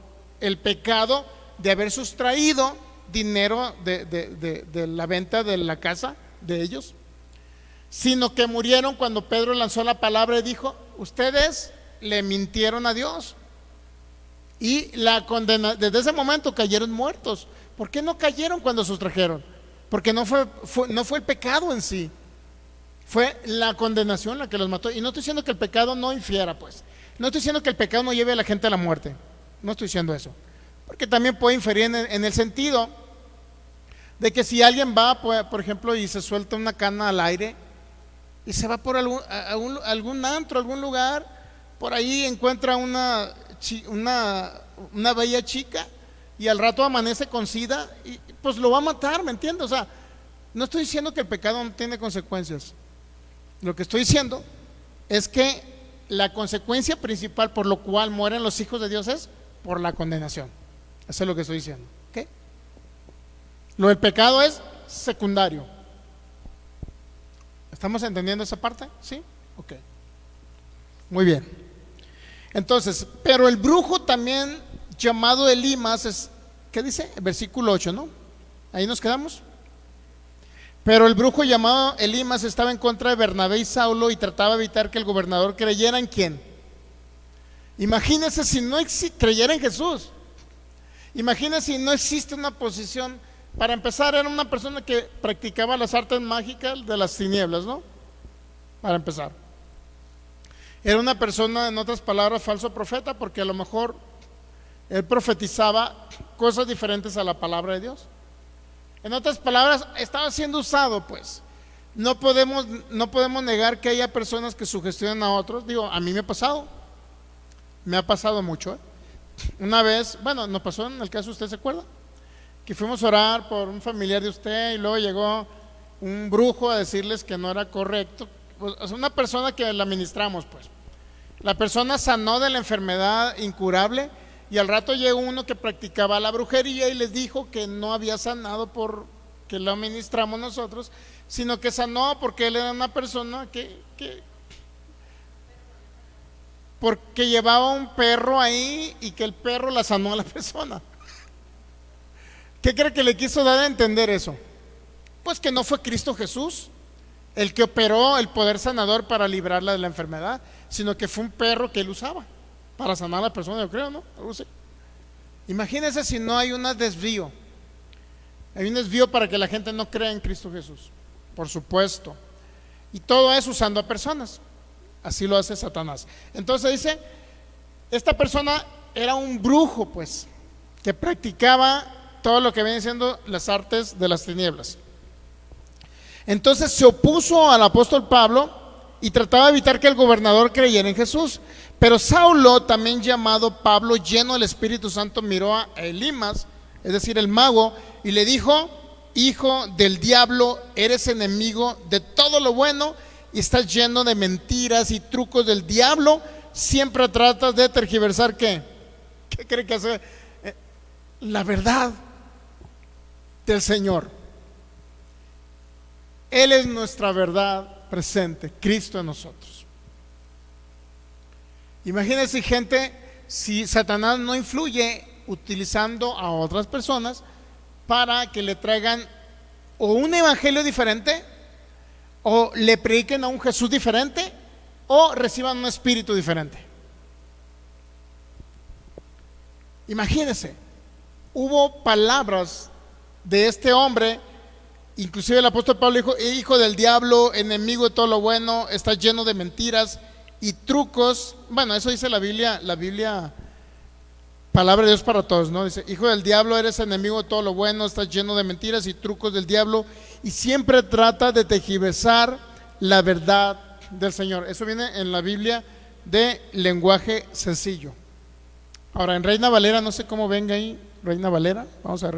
el pecado de haber sustraído dinero de la venta de la casa de ellos, sino que murieron cuando Pedro lanzó la palabra y dijo, ustedes le mintieron a Dios. Y la condena, desde ese momento cayeron muertos. ¿Por qué no cayeron cuando sustrajeron? Porque no fue el pecado en sí, fue la condenación la que los mató. Y no estoy diciendo que el pecado no infiera, pues. No estoy diciendo que el pecado no lleve a la gente a la muerte. No estoy diciendo eso. Porque también puede inferir en el sentido de que si alguien va, por ejemplo, y se suelta una cana al aire y se va por algún antro, algún lugar, por ahí encuentra una bella chica y al rato amanece con sida y pues lo va a matar, ¿me entiendes? O sea, no estoy diciendo que el pecado no tiene consecuencias. Lo que estoy diciendo es que la consecuencia principal por lo cual mueren los hijos de Dios es por la condenación. Eso es lo que estoy diciendo, ¿ok? Lo del pecado es secundario. ¿Estamos entendiendo esa parte? ¿Sí? Ok. Muy bien. Entonces, pero el brujo también llamado Elimas es, ¿qué dice? El versículo 8, ¿no? Ahí nos quedamos. Pero el brujo llamado Elimas estaba en contra de Bernabé y Saulo y trataba de evitar que el gobernador creyera en ¿quién? Imagínense si no creyera en Jesús. Imagínense si no existe una posición. Para empezar, era una persona que practicaba las artes mágicas de las tinieblas, ¿no? Para empezar. Era una persona, en otras palabras, falso profeta, porque a lo mejor él profetizaba cosas diferentes a la palabra de Dios. En otras palabras, estaba siendo usado, pues. No podemos negar que haya personas que sugestionan a otros. Digo, a mí me ha pasado mucho, ¿eh? Una vez, bueno, nos pasó en el caso, ¿usted se acuerda? Que fuimos a orar por un familiar de usted y luego llegó un brujo a decirles que no era correcto. Pues, una persona que la ministramos, pues. La persona sanó de la enfermedad incurable y al rato llegó uno que practicaba la brujería y les dijo que no había sanado porque lo ministramos nosotros, sino que sanó porque él era una persona porque llevaba un perro ahí y que el perro la sanó a la persona. ¿Qué cree que le quiso dar a entender eso? Pues que no fue Cristo Jesús el que operó el poder sanador para librarla de la enfermedad, sino que fue un perro que él usaba para sanar a la persona, yo creo, ¿no? Algo así. Imagínense si no hay un desvío. Hay un desvío para que la gente no crea en Cristo Jesús, por supuesto. Y todo es usando a personas. Así lo hace Satanás. Entonces dice, esta persona era un brujo, pues, que practicaba todo lo que viene siendo las artes de las tinieblas. Entonces se opuso al apóstol Pablo y trataba de evitar que el gobernador creyera en Jesús. Pero Saulo, también llamado Pablo, lleno del Espíritu Santo, miró a Elimas, es decir, el mago, y le dijo: hijo del diablo, eres enemigo de todo lo bueno y estás lleno de mentiras y trucos del diablo. Siempre tratas de tergiversar ¿qué cree que hace? La verdad del Señor. Él es nuestra verdad presente, Cristo en nosotros. Imagínense, gente, si Satanás no influye utilizando a otras personas para que le traigan o un evangelio diferente, o le prediquen a un Jesús diferente, o reciban un espíritu diferente. Imagínense. hubo palabras de este hombre. Inclusive el apóstol Pablo dijo: hijo del diablo, enemigo de todo lo bueno, está lleno de mentiras y trucos. Bueno, eso dice la Biblia, palabra de Dios para todos, ¿no? Dice: hijo del diablo, eres enemigo de todo lo bueno, estás lleno de mentiras y trucos del diablo, y siempre trata de tergiversar la verdad del Señor. Eso viene en la Biblia de lenguaje sencillo. Ahora, en Reina Valera, no sé cómo venga ahí, Reina Valera, vamos a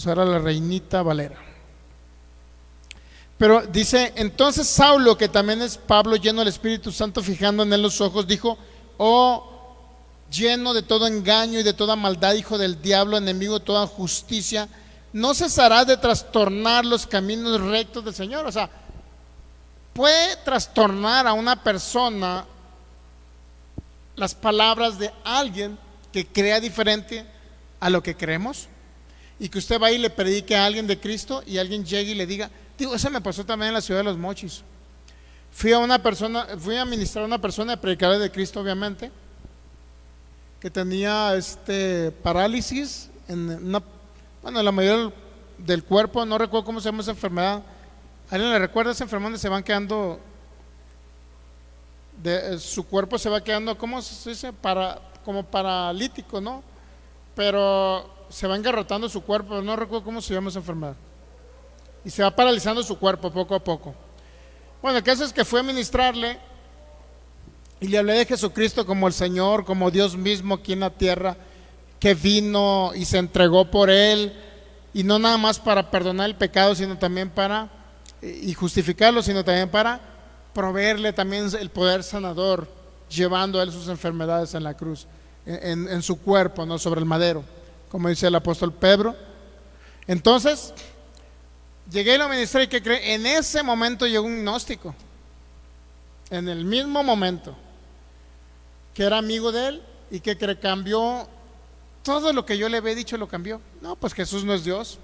ver a la Reinita Valera. Pero dice: entonces Saulo, que también es Pablo, lleno del Espíritu Santo, fijando en él los ojos, dijo: oh, lleno de todo engaño y de toda maldad, hijo del diablo, enemigo de toda justicia, no cesarás de trastornar los caminos rectos del Señor. O sea, puede trastornar a una persona las palabras de alguien que crea diferente a lo que creemos, y que usted va y le predique a alguien de Cristo y alguien llegue y le diga. Digo, eso me pasó también en la ciudad de Los Mochis. Fui a ministrar a una persona, predicador de Cristo, obviamente, que tenía parálisis en la mayoría del cuerpo. No recuerdo cómo se llama esa enfermedad. ¿Alguien le recuerda esa enfermedad donde se van quedando, su cuerpo se va quedando, ¿cómo se dice? Como paralítico, ¿no? Pero se va engarrotando su cuerpo. No recuerdo cómo se llama esa enfermedad. Y se va paralizando su cuerpo poco a poco. Bueno, el caso es que fui a ministrarle y le hablé de Jesucristo como el Señor, como Dios mismo aquí en la tierra, que vino y se entregó por él, y no nada más para perdonar el pecado, sino también y justificarlo, sino también para proveerle también el poder sanador, llevando a él sus enfermedades en la cruz, en su cuerpo, no sobre el madero, como dice el apóstol Pedro. Entonces llegué y lo ministré, y ¿qué cree? En ese momento llegó un gnóstico, en el mismo momento, que era amigo de él, y que cambió todo lo que yo le había dicho. Lo cambió. No, pues Jesús no es Dios,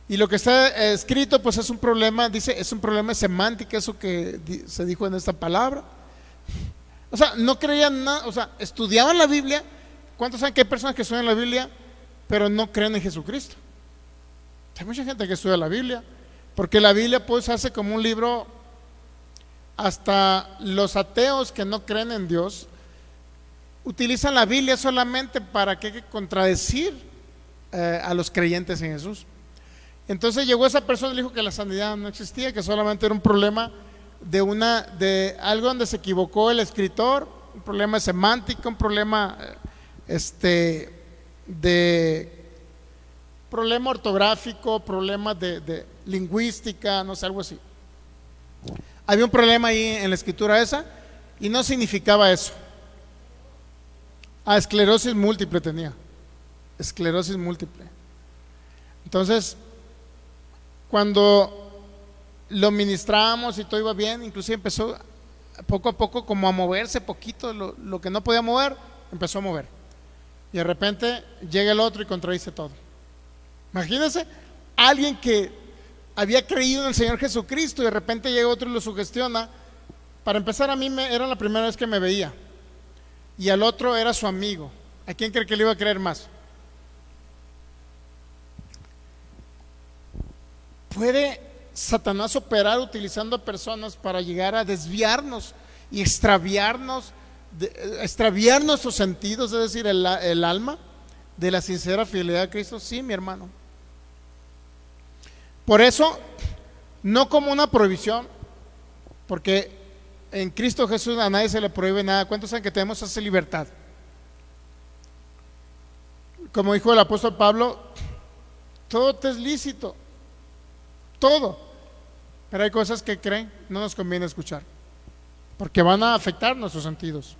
y lo que está escrito pues es un problema, dice, es un problema semántico, eso que se dijo en esta palabra. O sea, no creían nada, o sea, estudiaban la Biblia. ¿Cuántos saben que hay personas que estudian la Biblia pero no creen en Jesucristo? Hay mucha gente que estudia la Biblia, porque la Biblia pues hace como un libro. Hasta los ateos que no creen en Dios utilizan la Biblia solamente para contradecir a los creyentes en Jesús. Entonces llegó esa persona y le dijo que la sanidad no existía, que solamente era un problema de algo donde se equivocó el escritor, un problema semántico, un problema problema ortográfico, problema de lingüística, no sé, algo así. Había un problema ahí en la escritura esa, y no significaba eso. Esclerosis múltiple tenía. Esclerosis múltiple. Entonces, cuando lo ministramos y todo iba bien, inclusive empezó poco a poco como a moverse poquito, lo que no podía mover, empezó a mover. Y de repente llega el otro y contradice todo. Imagínense, alguien que había creído en el Señor Jesucristo, y de repente llega otro y lo sugestiona. Para empezar, a mí era la primera vez que me veía, y al otro era su amigo. ¿A quién cree que le iba a creer más? ¿Puede Satanás operar utilizando a personas para llegar a desviarnos y extraviar nuestros sentidos, es decir, el alma, de la sincera fidelidad a Cristo? Sí, mi hermano. Por eso, no como una prohibición, porque en Cristo Jesús a nadie se le prohíbe nada. ¿Cuántos saben que tenemos esa libertad? Como dijo el apóstol Pablo, todo te es lícito, todo, pero hay cosas que no nos conviene escuchar, porque van a afectar nuestros sentidos,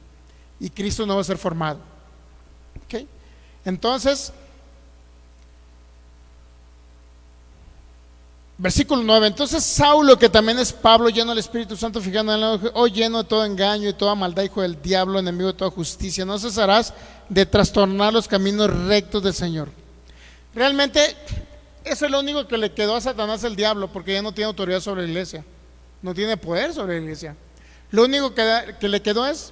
y Cristo no va a ser formado. ¿Okay? Entonces, versículo 9. Entonces Saulo, que también es Pablo, lleno del Espíritu Santo, fijando en el ojo, oh, lleno de todo engaño y toda maldad, hijo del diablo, enemigo de toda justicia, no cesarás de trastornar los caminos rectos del Señor. Realmente eso es lo único que le quedó a Satanás, el diablo, porque ya no tiene autoridad sobre la iglesia, no tiene poder sobre la iglesia. Lo único que le quedó es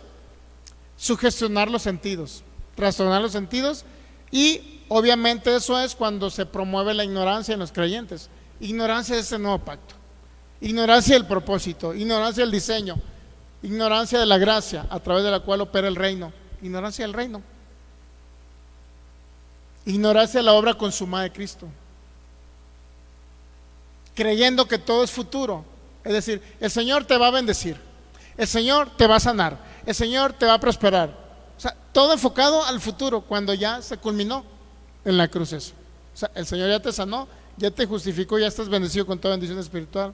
sugestionar los sentidos. trastornar los sentidos, y obviamente eso es cuando se promueve la ignorancia en los creyentes. Ignorancia de ese nuevo pacto, ignorancia del propósito, ignorancia del diseño, ignorancia de la gracia a través de la cual opera el reino, ignorancia del reino, ignorancia de la obra consumada de Cristo, creyendo que todo es futuro. Es decir, el Señor te va a bendecir, el Señor te va a sanar, el Señor te va a prosperar. O sea, todo enfocado al futuro, cuando ya se culminó en la cruz eso. O sea, el Señor ya te sanó, ya te justificó, ya estás bendecido con toda bendición espiritual.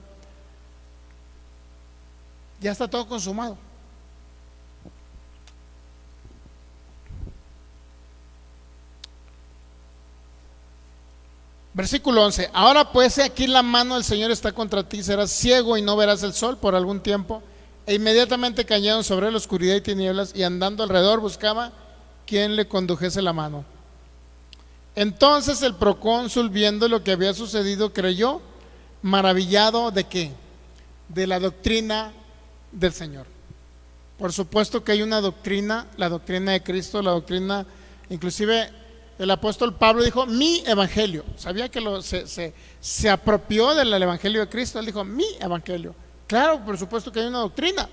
Ya está todo consumado. Versículo 11. Ahora pues, aquí la mano del Señor está contra ti, serás ciego y no verás el sol por algún tiempo. E inmediatamente cayeron sobre la oscuridad y tinieblas, y andando alrededor buscaba quien le condujese la mano. Entonces el procónsul, viendo lo que había sucedido, creyó, maravillado ¿de qué? De la doctrina del Señor. Por supuesto que hay una doctrina, la doctrina de Cristo, la doctrina, inclusive el apóstol Pablo dijo mi evangelio. Sabía que se apropió del evangelio de Cristo. Él dijo mi evangelio. Claro, por supuesto que hay una doctrina,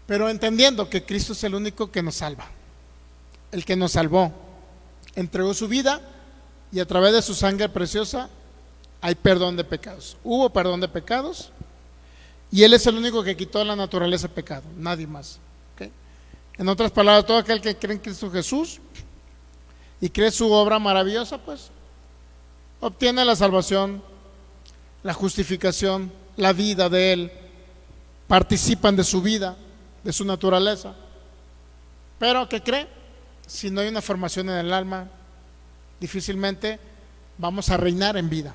pero entendiendo que Cristo es el único que nos salva, el que nos salvó, entregó su vida, y a través de su sangre preciosa hay perdón de pecados. Hubo perdón de pecados, y Él es el único que quitó la naturaleza de pecado, nadie más. ¿Okay? En otras palabras, todo aquel que cree en Cristo Jesús y cree su obra maravillosa, pues obtiene la salvación, la justificación, la vida de Él, participan de su vida, de su naturaleza. Pero ¿qué cree? Si no hay una formación en el alma, difícilmente vamos a reinar en vida.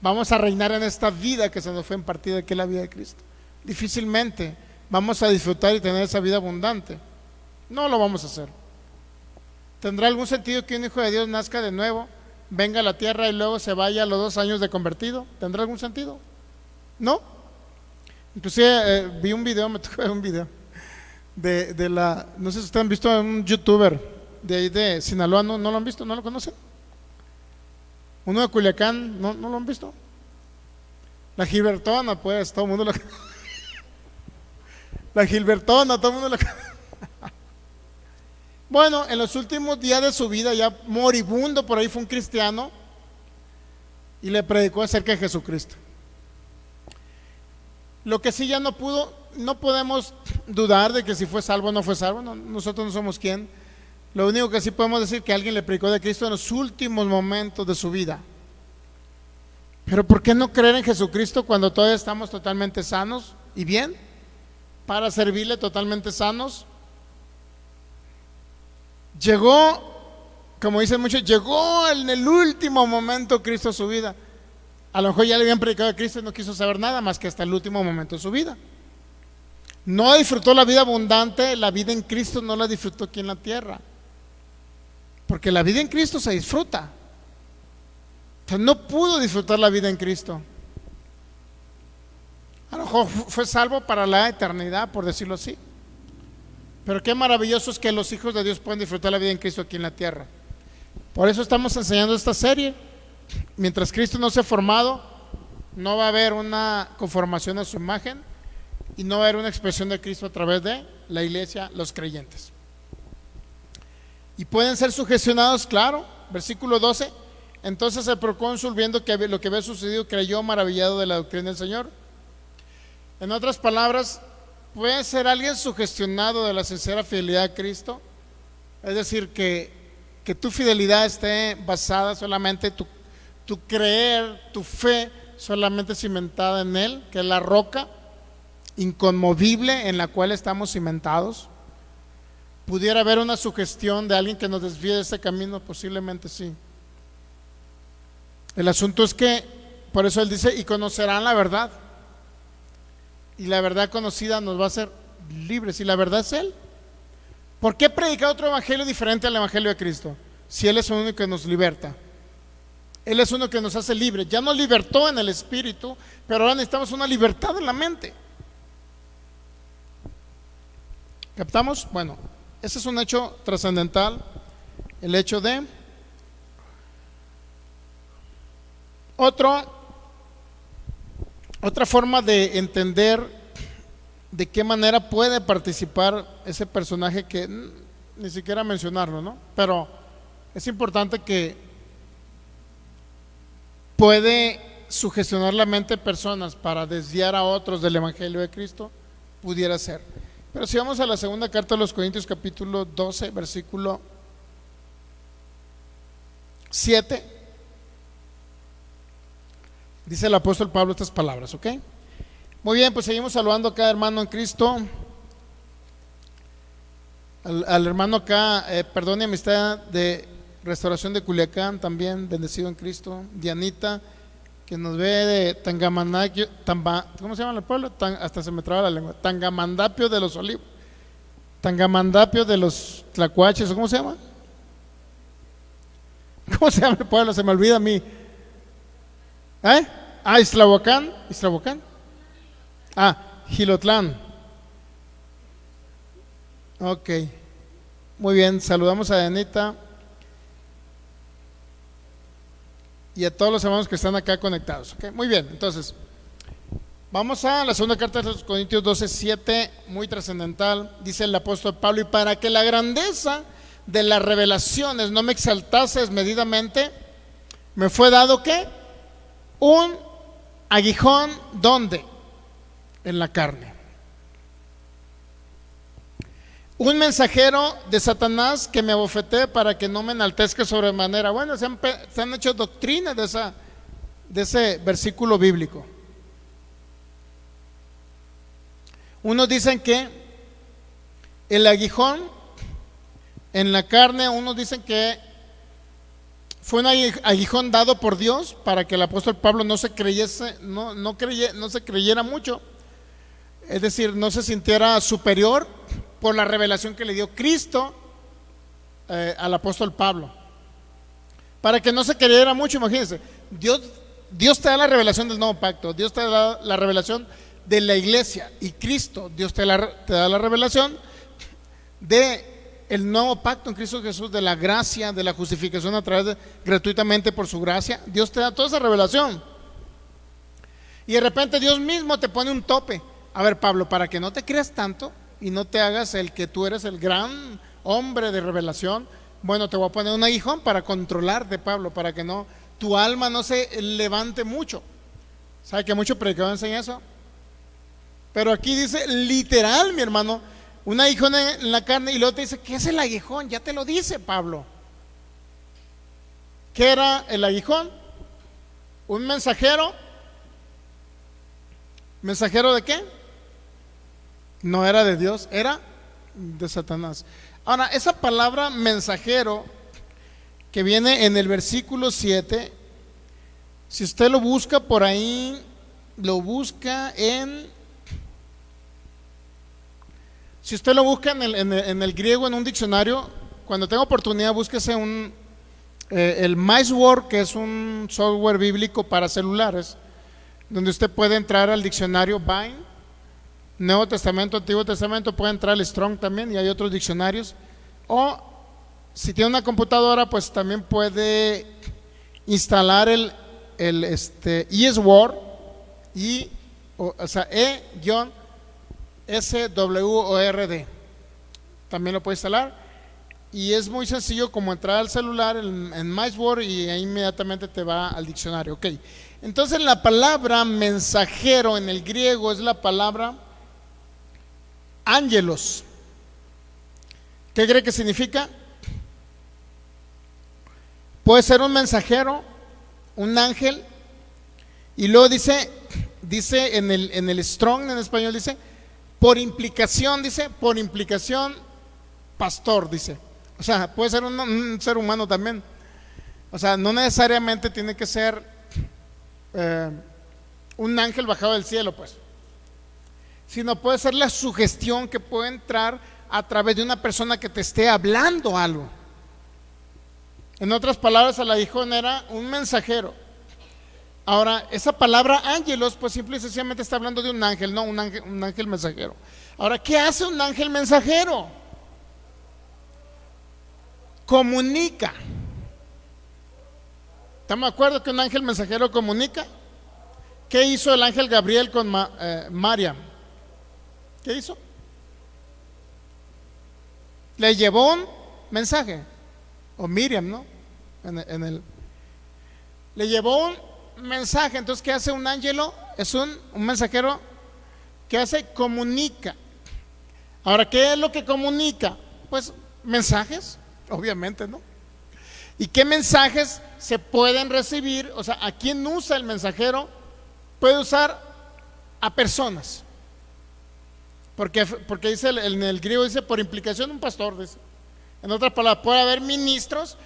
Vamos a reinar en esta vida que se nos fue impartida, que es la vida de Cristo. Difícilmente vamos a disfrutar y tener esa vida abundante. No lo vamos a hacer. ¿Tendrá algún sentido que un hijo de Dios nazca de nuevo, venga a la tierra y luego se vaya a los 2 años de convertido? ¿Tendrá algún sentido? No. Inclusive vi un video, me tocó ver un video de la, no sé si ustedes han visto a un youtuber de ahí de Sinaloa. ¿No lo han visto? ¿No lo conocen? Uno de Culiacán. ¿No lo han visto? La Gilbertona, pues, todo el mundo lo la Gilbertona, todo el mundo lo Bueno, en los últimos días de su vida, ya moribundo, por ahí fue un cristiano y le predicó acerca de Jesucristo. Lo que sí ya no podemos dudar de que si fue salvo o no fue salvo. No, nosotros no somos quien. Lo único que sí podemos decir que alguien le predicó de Cristo en los últimos momentos de su vida. Pero ¿por qué no creer en Jesucristo cuando todavía estamos totalmente sanos y bien? Para servirle totalmente sanos. Llegó, como dicen muchos, llegó en el último momento Cristo a su vida. A lo mejor ya le habían predicado a Cristo y no quiso saber nada más que hasta el último momento de su vida. No disfrutó la vida abundante, la vida en Cristo no la disfrutó aquí en la tierra. Porque la vida en Cristo se disfruta. Entonces no pudo disfrutar la vida en Cristo. A lo mejor fue salvo para la eternidad, por decirlo así. Pero qué maravilloso es que los hijos de Dios pueden disfrutar la vida en Cristo aquí en la tierra. Por eso estamos enseñando esta serie. Mientras Cristo no sea formado, no va a haber una conformación a su imagen y no va a haber una expresión de Cristo a través de la iglesia, los creyentes. Y pueden ser sugestionados, claro. Versículo 12. Entonces el procónsul, viendo que lo que había sucedido, creyó, maravillado de la doctrina del Señor. En otras palabras, puede ser alguien sugestionado de la sincera fidelidad a Cristo. Es decir, que tu fidelidad esté basada solamente, tu creer, tu fe solamente cimentada en Él, que es la roca inconmovible en la cual estamos cimentados. ¿Pudiera haber una sugestión de alguien que nos desvíe de ese camino? Posiblemente sí. El asunto es que, por eso Él dice, y conocerán la verdad. Y la verdad conocida nos va a hacer libres. Y la verdad es Él. ¿Por qué predicar otro evangelio diferente al evangelio de Cristo? Si Él es el único que nos liberta. Él es uno que nos hace libres. Ya nos libertó en el espíritu, pero ahora necesitamos una libertad en la mente. ¿Captamos? Bueno, ese es un hecho trascendental, el hecho de otra forma de entender de qué manera puede participar ese personaje que ni siquiera mencionarlo, ¿no? Pero es importante que puede sugestionar la mente de personas para desviar a otros del Evangelio de Cristo, pudiera ser. Pero si vamos a la segunda carta de los Corintios, capítulo 12, versículo 7, dice el apóstol Pablo estas palabras, ¿ok? Muy bien, pues seguimos saludando a cada hermano en Cristo. Al hermano acá, perdón y amistad de Restauración de Culiacán, también bendecido en Cristo. Dianita, que nos ve de Tangamandapio, ¿cómo se llama el pueblo? Hasta se me traba la lengua. Tangamandapio de los Olivos, Tangamandapio de los Tlacuaches, ¿cómo se llama? ¿Cómo se llama el pueblo? Se me olvida a mí. Islahuacán. Jilotlán. Ok, muy bien, saludamos a Dianita y a todos los hermanos que están acá conectados. Okay, muy bien, entonces vamos a la segunda carta de los Corintios 12:7, muy trascendental. Dice el apóstol Pablo: y para que la grandeza de las revelaciones no me exaltase desmedidamente, me fue dado ¿qué? Un aguijón, ¿dónde? En la carne. Un mensajero de Satanás que me abofetee para que no me enaltezca sobremanera. Bueno, se han hecho doctrina de ese versículo bíblico. Unos dicen que el aguijón en la carne, unos dicen que fue un aguijón dado por Dios para que el apóstol Pablo no se creyera mucho, es decir, no se sintiera superior por la revelación que le dio Cristo al apóstol Pablo, para que no se creyera mucho. Imagínense, Dios te da la revelación del nuevo pacto, Dios te da la revelación de la iglesia, y Cristo, Dios te da la revelación de el nuevo pacto en Cristo Jesús, de la gracia, de la justificación a través gratuitamente por su gracia. Dios te da toda esa revelación, y de repente Dios mismo te pone un tope. A ver, Pablo, para que no te creas tanto y no te hagas el que tú eres el gran hombre de revelación, bueno, te voy a poner un aguijón para controlarte, Pablo, para que no, tu alma no se levante mucho. ¿Sabe que muchos predicadores enseñan eso? Pero aquí dice literal, mi hermano, un aguijón en la carne, y luego te dice, ¿qué es el aguijón? Ya te lo dice Pablo. ¿Qué era el aguijón? Un mensajero. ¿Mensajero de qué? No era de Dios, era de Satanás. Ahora, esa palabra mensajero que viene en el versículo 7, si usted lo busca por ahí, lo busca si usted lo busca en el griego, en un diccionario, cuando tenga oportunidad, búsquese el MiceWord, que es un software bíblico para celulares, donde usted puede entrar al diccionario Vine, Nuevo Testamento, Antiguo Testamento, puede entrar al Strong también, y hay otros diccionarios. O si tiene una computadora, pues también puede instalar el eSword, o sea, E-SWORD, también lo puede instalar, y es muy sencillo como entrar al celular en MiceWord, y ahí inmediatamente te va al diccionario. Ok, entonces la palabra mensajero en el griego es la palabra ángelos. ¿Qué cree que significa? Puede ser un mensajero, un ángel, y luego dice en el Strong en español, dice por implicación, pastor, dice. O sea, puede ser un ser humano también. O sea, no necesariamente tiene que ser un ángel bajado del cielo, pues, sino puede ser la sugestión que puede entrar a través de una persona que te esté hablando algo. En otras palabras, el aguijón era un mensajero. Ahora, esa palabra ángelos, pues simple y sencillamente está hablando de un ángel, no un ángel mensajero. Ahora, ¿qué hace un ángel mensajero? Comunica. ¿Estamos de acuerdo que un ángel mensajero comunica? ¿Qué hizo el ángel Gabriel con Mariam? ¿Qué hizo? Le llevó un mensaje. O Miriam, ¿no? Le llevó un mensaje. Entonces, ¿qué hace un ángelo? Es un mensajero que hace, comunica. Ahora, ¿qué es lo que comunica? Pues mensajes, obviamente, ¿no? ¿Y qué mensajes se pueden recibir? O sea, ¿a quién usa el mensajero? Puede usar a personas. Porque dice en el griego, dice por implicación un pastor, dice. En otras palabras, puede haber ministros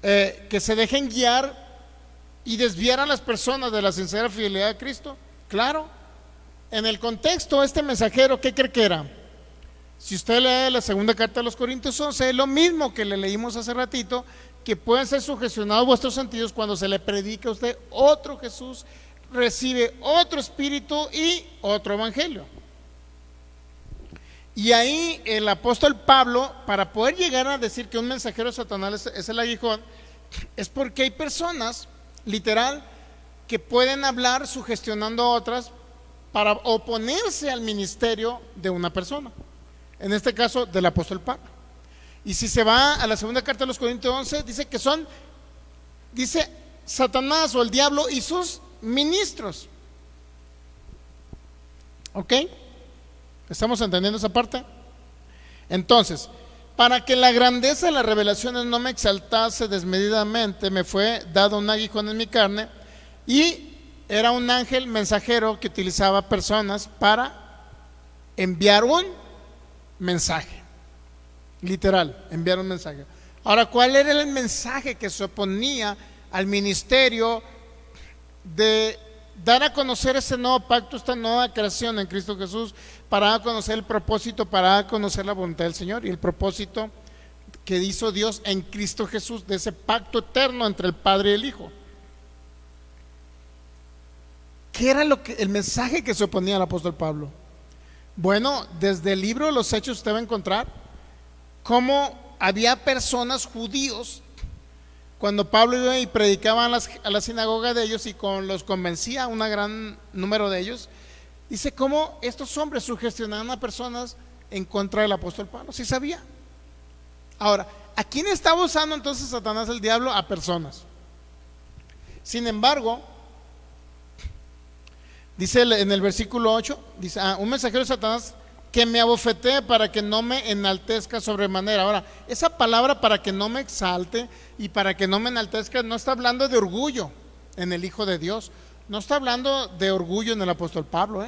que se dejen guiar y desviar a las personas de la sincera fidelidad de Cristo. Claro, en el contexto, este mensajero, ¿qué cree que era? Si usted lee la segunda carta de los Corintios 11, es lo mismo que le leímos hace ratito, que pueden ser sugestionados vuestros sentidos cuando se le predica a usted otro Jesús, recibe otro espíritu y otro evangelio. Y ahí el apóstol Pablo, para poder llegar a decir que un mensajero de Satanás es el aguijón, es porque hay personas, literal, que pueden hablar sugestionando a otras para oponerse al ministerio de una persona. En este caso, del apóstol Pablo. Y si se va a la segunda carta de los Corintios 11, dice que son, dice Satanás o el diablo y sus ministros. ¿Ok? ¿Estamos entendiendo esa parte? Entonces, para que la grandeza de las revelaciones no me exaltase desmedidamente, me fue dado un aguijón en mi carne, y era un ángel mensajero que utilizaba personas para enviar un mensaje. Literal, enviar un mensaje. Ahora, ¿cuál era el mensaje que se oponía al ministerio de dar a conocer ese nuevo pacto, esta nueva creación en Cristo Jesús, para dar a conocer el propósito, para dar a conocer la voluntad del Señor y el propósito que hizo Dios en Cristo Jesús, de ese pacto eterno entre el Padre y el Hijo? ¿Qué era el mensaje que se oponía al apóstol Pablo? Bueno, desde el libro de los Hechos usted va a encontrar cómo había personas, judíos, cuando Pablo iba y predicaba a la sinagoga de ellos y los convencía a un gran número de ellos, dice cómo estos hombres sugestionaban a personas en contra del apóstol Pablo. Sí sabía. Ahora, ¿a quién estaba usando entonces Satanás, el diablo? A personas. Sin embargo, dice en el versículo 8, dice, un mensajero de Satanás que me abofetee para que no me enaltezca sobremanera. Ahora, esa palabra para que no me exalte y para que no me enaltezca, no está hablando de orgullo en el Hijo de Dios, no está hablando de orgullo en el apóstol Pablo,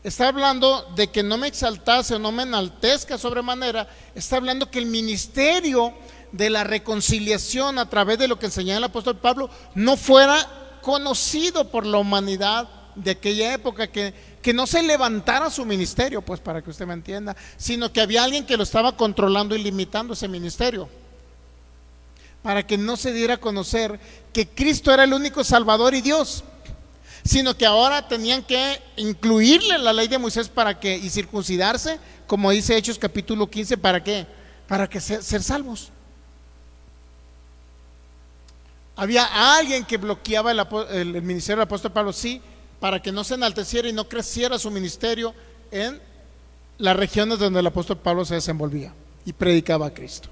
está hablando de que no me exaltase o no me enaltezca sobremanera. Está hablando que el ministerio de la reconciliación a través de lo que enseñaba el apóstol Pablo no fuera conocido por la humanidad de aquella época, que no se levantara su ministerio, pues para que usted me entienda, sino que había alguien que lo estaba controlando y limitando ese ministerio, para que no se diera a conocer que Cristo era el único Salvador y Dios, sino que ahora tenían que incluirle la ley de Moisés y circuncidarse, como dice Hechos capítulo 15, ¿para qué? Para que ser salvos. Había alguien que bloqueaba el ministerio del apóstol Pablo, sí, para que no se enalteciera y no creciera su ministerio en las regiones donde el apóstol Pablo se desenvolvía y predicaba a Cristo.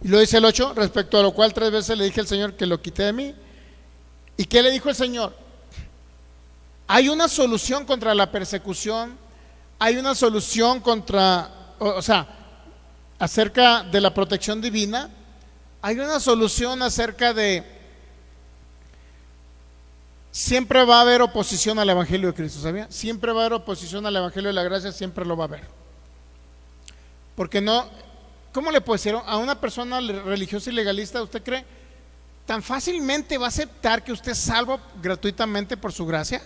Y lo dice el 8, respecto a lo cual 3 veces le dije al Señor que lo quité de mí. ¿Y qué le dijo el Señor? Hay una solución contra la persecución, hay una solución acerca de la protección divina, hay una solución acerca de... Siempre va a haber oposición al Evangelio de Cristo, ¿sabía? Siempre va a haber oposición al Evangelio de la gracia, siempre lo va a haber. Porque no, ¿cómo le puede decir a una persona religiosa y legalista? ¿Usted cree tan fácilmente va a aceptar que usted es salvo gratuitamente por su gracia?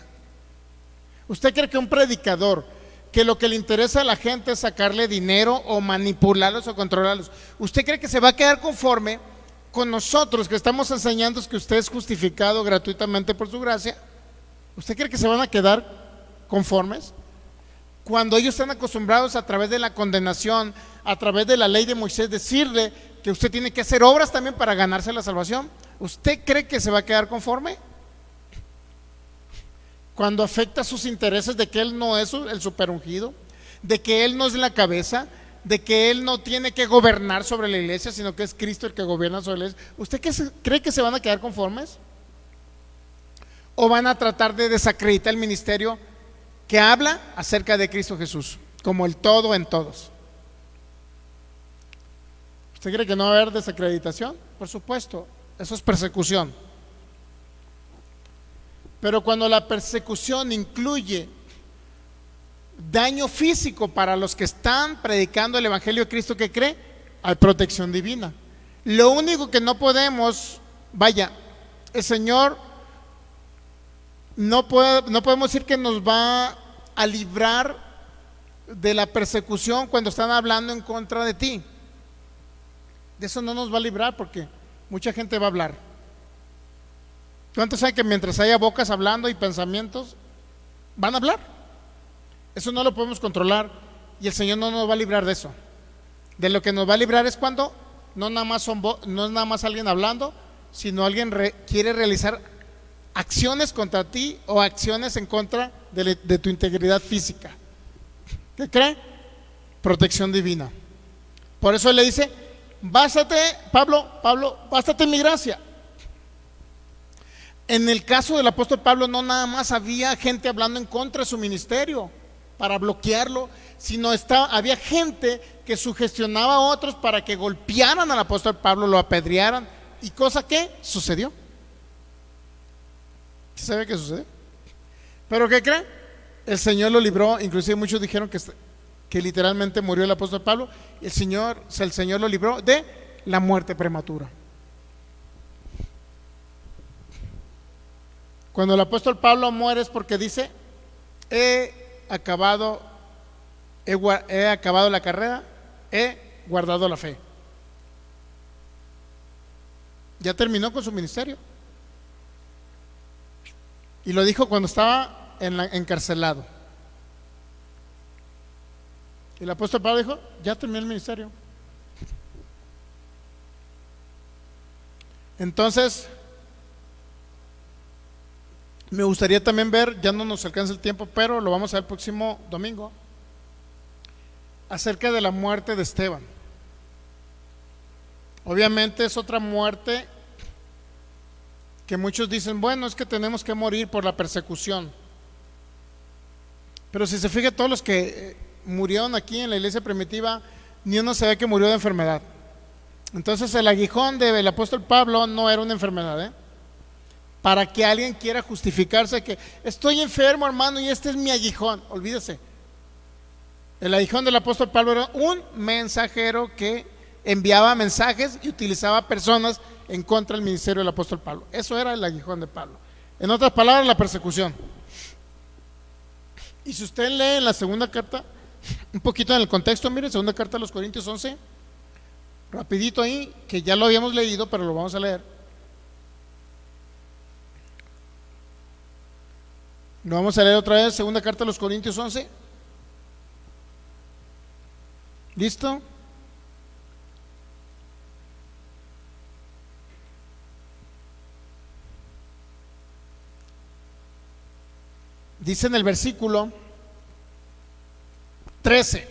¿Usted cree que un predicador, que lo que le interesa a la gente es sacarle dinero o manipularlos o controlarlos, usted cree que se va a quedar conforme con nosotros que estamos enseñando que usted es justificado gratuitamente por su gracia? ¿Usted cree que se van a quedar conformes? Cuando ellos están acostumbrados a través de la condenación, a través de la ley de Moisés, decirle que usted tiene que hacer obras también para ganarse la salvación, ¿usted cree que se va a quedar conforme? Cuando afecta sus intereses de que él no es el superungido, de que él no es la cabeza, de que él no tiene que gobernar sobre la iglesia, sino que es Cristo el que gobierna sobre la iglesia, ¿usted cree que se van a quedar conformes? ¿O van a tratar de desacreditar el ministerio que habla acerca de Cristo Jesús como el todo en todos? ¿Usted cree que no va a haber desacreditación? Por supuesto, eso es persecución. Pero cuando la persecución incluye daño físico para los que están predicando el evangelio de Cristo, que cree, hay protección divina. Lo único que no podemos, el Señor no podemos decir que nos va a librar de la persecución cuando están hablando en contra de ti. De eso no nos va a librar, porque mucha gente va a hablar. ¿Cuántos saben que mientras haya bocas hablando y pensamientos, van a hablar? Eso no lo podemos controlar, y el Señor no nos va a librar de eso. De lo que nos va a librar es cuando no es nada más alguien hablando, sino alguien quiere realizar acciones contra ti o acciones en contra de tu integridad física. ¿Qué cree? Protección divina. Por eso él le dice: bástate, Pablo, bástate mi gracia. En el caso del apóstol Pablo, no nada más había gente hablando en contra de su ministerio para bloquearlo, sino había gente que sugestionaba a otros para que golpearan al apóstol Pablo, lo apedrearan, y cosa que sucedió. ¿Sí sabe qué sucedió? ¿Pero qué creen? El Señor lo libró. Inclusive muchos dijeron que literalmente murió el apóstol Pablo. El Señor lo libró de la muerte prematura. Cuando el apóstol Pablo muere es porque dice: he acabado la carrera, he guardado la fe. Ya terminó con su ministerio. Y lo dijo cuando estaba encarcelado. Y el apóstol Pablo dijo: ya terminé el ministerio. Entonces, me gustaría también ver, ya no nos alcanza el tiempo, pero lo vamos a ver el próximo domingo, acerca de la muerte de Esteban. Obviamente es otra muerte que muchos dicen: bueno, es que tenemos que morir por la persecución. Pero si se fija, todos los que murieron aquí en la iglesia primitiva, ni uno se ve que murió de enfermedad. Entonces el aguijón del apóstol Pablo no era una enfermedad, para que alguien quiera justificarse que estoy enfermo, hermano, y este es mi aguijón. Olvídese. El aguijón del apóstol Pablo era un mensajero que enviaba mensajes y utilizaba personas en contra del ministerio del apóstol Pablo. Eso era el aguijón de Pablo. En otras palabras, la persecución. Y si usted lee en la segunda carta, un poquito en el contexto, mire, segunda carta a los Corintios 11, rapidito ahí, que ya lo habíamos leído, pero lo vamos a leer. Lo vamos a leer otra vez, segunda carta a los Corintios 11. ¿Listo? Dice en el versículo 13: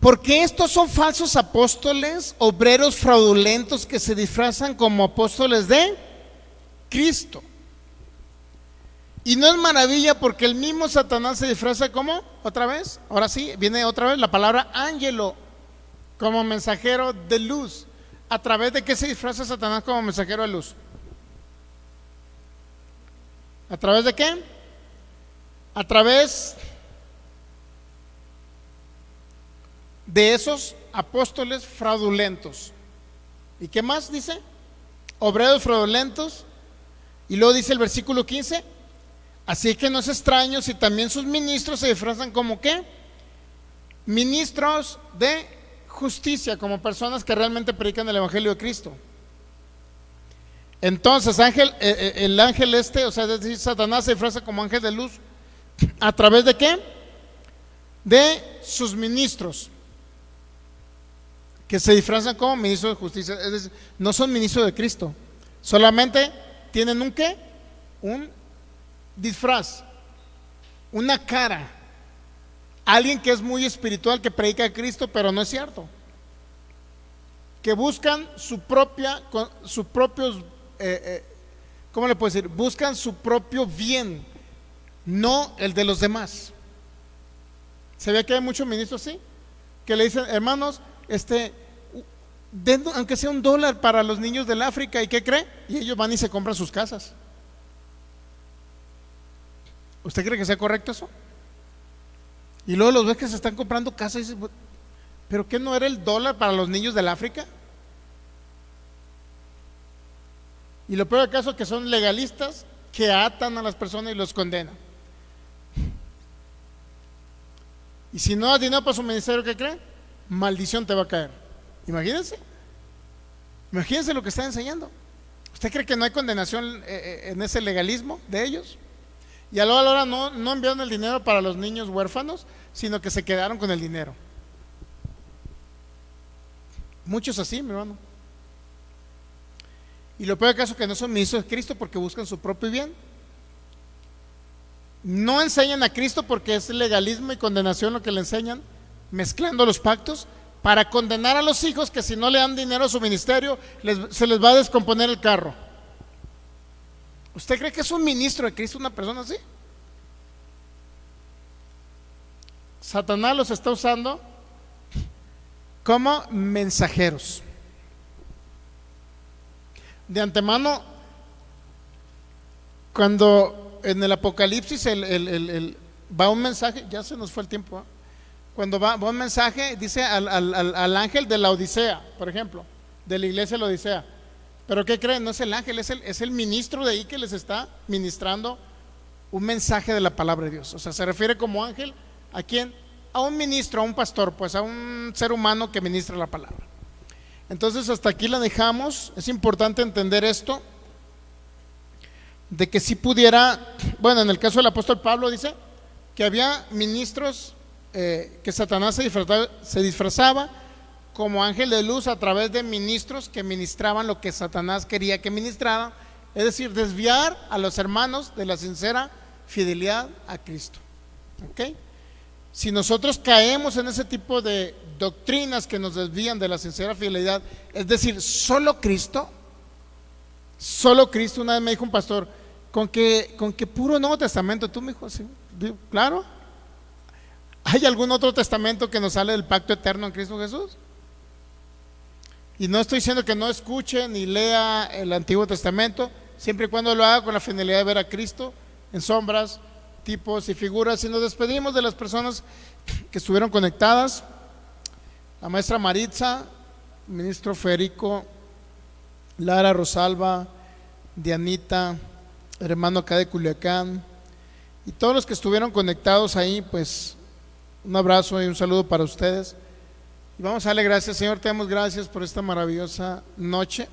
porque estos son falsos apóstoles, obreros fraudulentos que se disfrazan como apóstoles de Cristo. Y no es maravilla, porque el mismo Satanás se disfraza como, otra vez, ahora sí, viene otra vez la palabra ángelo, como mensajero de luz. ¿A través de qué se disfraza Satanás como mensajero de luz? ¿A través de qué? A través de esos apóstoles fraudulentos. ¿Y qué más dice? Obreros fraudulentos. Y luego dice el versículo 15: así que no es extraño si también sus ministros se disfrazan como ¿qué? Ministros de justicia, como personas que realmente predican el evangelio de Cristo. Entonces el ángel o sea, es decir, Satanás se disfraza como ángel de luz. ¿A través de qué? De sus ministros, que se disfrazan como ministros de justicia. Es decir, no son ministros de Cristo, solamente tienen un ¿qué? Un disfraz, una cara. Alguien que es muy espiritual, que predica a Cristo, pero no es cierto. Que buscan sus propios, ¿cómo le puedo decir? Buscan su propio bien, no el de los demás. Se ve que hay muchos ministros así, que le dicen, hermanos, den, aunque sea $1 para los niños del África, ¿y qué cree? Y ellos van y se compran sus casas. ¿Usted cree que sea correcto eso? Y luego los ves que se están comprando casas y dices, ¿pero qué no era el $1 para los niños del África? Y lo peor del caso es que son legalistas que atan a las personas y los condenan. Y si no das dinero para su ministerio, ¿qué creen? Maldición te va a caer. Imagínense lo que está enseñando. ¿Usted cree que no hay condenación en ese legalismo de ellos? Y a la hora no enviaron el dinero para los niños huérfanos, sino que se quedaron con el dinero. Muchos así, mi hermano. Y lo peor del caso es que no son ministros de Cristo porque buscan su propio bien. No enseñan a Cristo porque es legalismo y condenación lo que le enseñan, mezclando los pactos para condenar a los hijos que si no le dan dinero a su ministerio se les va a descomponer el carro. ¿Usted cree que es un ministro de Cristo una persona así? Satanás los está usando como mensajeros. De antemano, cuando en el Apocalipsis va un mensaje, ya se nos fue el tiempo, ¿eh? Cuando va un mensaje, dice al ángel de la Odisea, por ejemplo, de la iglesia de la Odisea. Pero ¿qué creen? No es el ángel, es el ministro de ahí que les está ministrando un mensaje de la palabra de Dios. O sea, se refiere como ángel ¿a quién? A un ministro, a un pastor, pues a un ser humano que ministra la palabra. Entonces hasta aquí la dejamos. Es importante entender esto, de que si pudiera, bueno, en el caso del apóstol Pablo dice que había ministros que Satanás se disfrazaba como ángel de luz a través de ministros que ministraban lo que Satanás quería que ministrara, es decir, desviar a los hermanos de la sincera fidelidad a Cristo. ¿Ok? Si nosotros caemos en ese tipo de doctrinas que nos desvían de la sincera fidelidad, es decir, solo Cristo, una vez me dijo un pastor, con que puro Nuevo Testamento, tú me dijo así, digo, claro. ¿Hay algún otro testamento que nos sale del pacto eterno en Cristo Jesús? Y no estoy diciendo que no escuche ni lea el Antiguo Testamento, siempre y cuando lo haga con la finalidad de ver a Cristo en sombras, tipos y figuras. Y nos despedimos de las personas que estuvieron conectadas: la maestra Maritza, ministro Federico, Lara, Rosalba, Dianita, hermano acá de Culiacán, y todos los que estuvieron conectados ahí, pues un abrazo y un saludo para ustedes. Y vamos a darle gracias. Señor, te damos gracias por esta maravillosa noche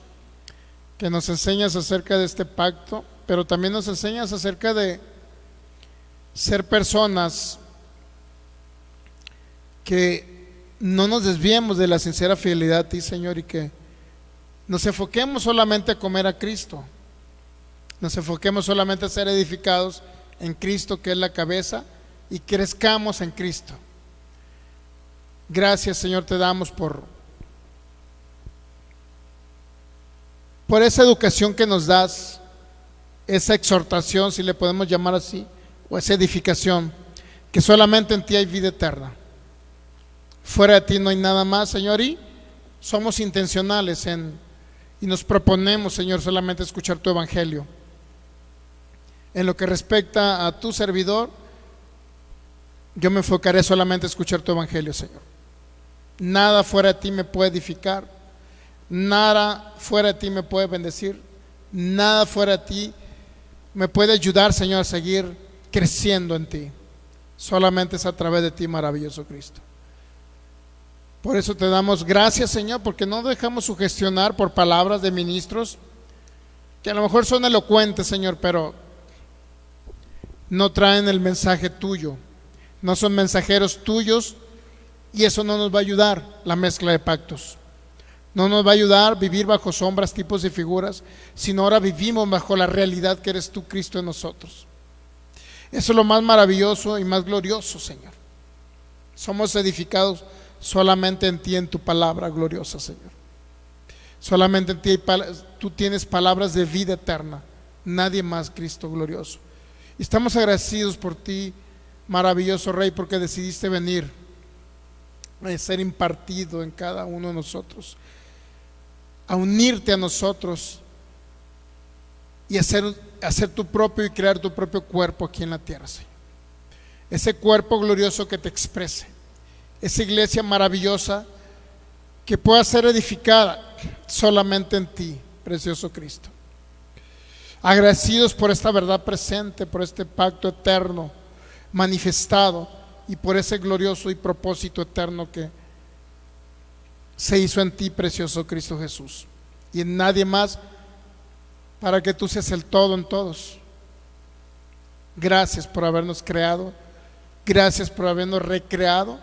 que nos enseñas acerca de este pacto, pero también nos enseñas acerca de ser personas que no nos desviemos de la sincera fidelidad a ti, Señor, y que nos enfoquemos solamente a comer a Cristo, nos enfoquemos solamente a ser edificados en Cristo, que es la cabeza, y crezcamos en Cristo. Gracias, Señor, te damos por esa educación que nos das, esa exhortación, si le podemos llamar así, o esa edificación, que solamente en ti hay vida eterna. Fuera de ti no hay nada más, Señor, y somos intencionales y nos proponemos, Señor, solamente escuchar tu evangelio. En lo que respecta a tu servidor, yo me enfocaré solamente a escuchar tu evangelio, Señor. Nada fuera de ti me puede edificar, nada fuera de ti me puede bendecir, nada fuera de ti me puede ayudar, Señor, a seguir creciendo en ti. Solamente es a través de ti, maravilloso Cristo. Por eso te damos gracias, Señor, porque no dejamos sugestionar por palabras de ministros que a lo mejor son elocuentes, Señor, pero no traen el mensaje tuyo, no son mensajeros tuyos, y eso no nos va a ayudar, la mezcla de pactos. No nos va a ayudar vivir bajo sombras, tipos y figuras, sino ahora vivimos bajo la realidad que eres tú, Cristo, en nosotros. Eso es lo más maravilloso y más glorioso, Señor. Somos edificados solamente en ti, en tu palabra gloriosa, Señor. Solamente en ti tú tienes palabras de vida eterna, nadie más, Cristo glorioso. Y estamos agradecidos por ti, maravilloso Rey, porque decidiste venir a ser impartido en cada uno de nosotros, a unirte a nosotros y hacer tu propio y crear tu propio cuerpo aquí en la tierra, Señor. Ese cuerpo glorioso que te exprese, esa iglesia maravillosa que pueda ser edificada solamente en ti, precioso Cristo. Agradecidos por esta verdad presente, por este pacto eterno manifestado y por ese glorioso y propósito eterno que se hizo en ti, precioso Cristo Jesús, y en nadie más, para que tú seas el todo en todos. Gracias por habernos creado, gracias por habernos recreado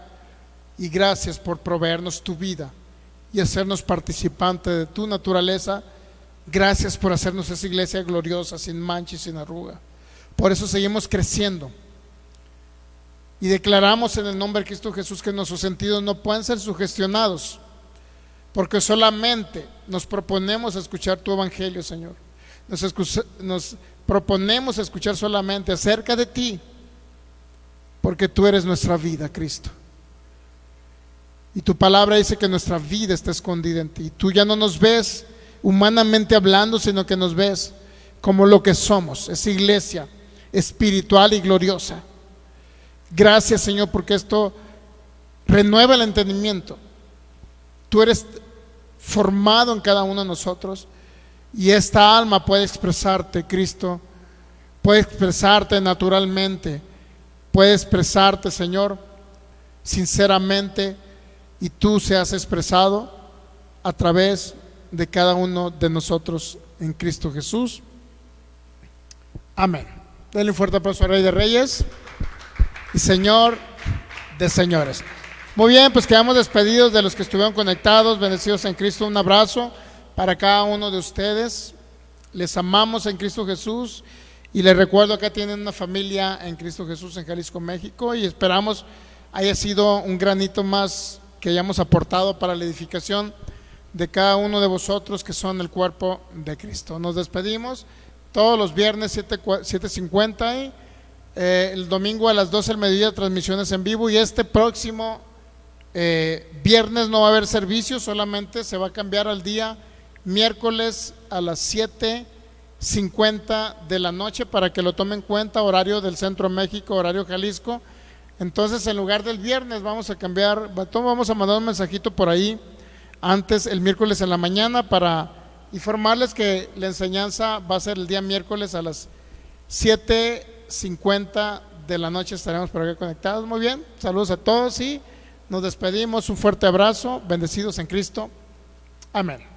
y gracias por proveernos tu vida y hacernos participantes de tu naturaleza. Gracias por hacernos esa iglesia gloriosa, sin mancha y sin arruga. Por eso seguimos creciendo y declaramos en el nombre de Cristo Jesús que nuestros sentidos no pueden ser sugestionados, porque solamente nos proponemos escuchar tu evangelio, Señor. Nos proponemos escuchar solamente acerca de ti, porque tú eres nuestra vida, Cristo. Y tu palabra dice que nuestra vida está escondida en ti. Tú ya no nos ves humanamente hablando, sino que nos ves como lo que somos, esa iglesia espiritual y gloriosa. Gracias, Señor, porque esto renueva el entendimiento. Tú eres formado en cada uno de nosotros y esta alma puede expresarte, Cristo, puede expresarte naturalmente, puede expresarte, Señor, sinceramente, y tú seas expresado a través de cada uno de nosotros en Cristo Jesús. Amén. Denle un fuerte aplauso al Rey de Reyes y Señor de señores. Muy bien, pues quedamos despedidos de los que estuvieron conectados, bendecidos en Cristo. Un abrazo para cada uno de ustedes. Les amamos en Cristo Jesús y les recuerdo que tienen una familia en Cristo Jesús en Jalisco, México, y esperamos haya sido un granito más que hayamos aportado para la edificación de cada uno de vosotros que son el cuerpo de Cristo. Nos despedimos todos los viernes 7:50 y el domingo a las 12 del mediodía transmisiones en vivo, y este próximo viernes no va a haber servicio, solamente se va a cambiar al día miércoles a las 7:50 de la noche, para que lo tomen en cuenta, horario del Centro de México, horario Jalisco. Entonces, en lugar del viernes vamos a cambiar, vamos a mandar un mensajito por ahí antes, el miércoles en la mañana, para informarles que la enseñanza va a ser el día miércoles a las 7:50 de la noche. Estaremos por acá conectados. Muy bien, saludos a todos y nos despedimos. Un fuerte abrazo, bendecidos en Cristo. Amén.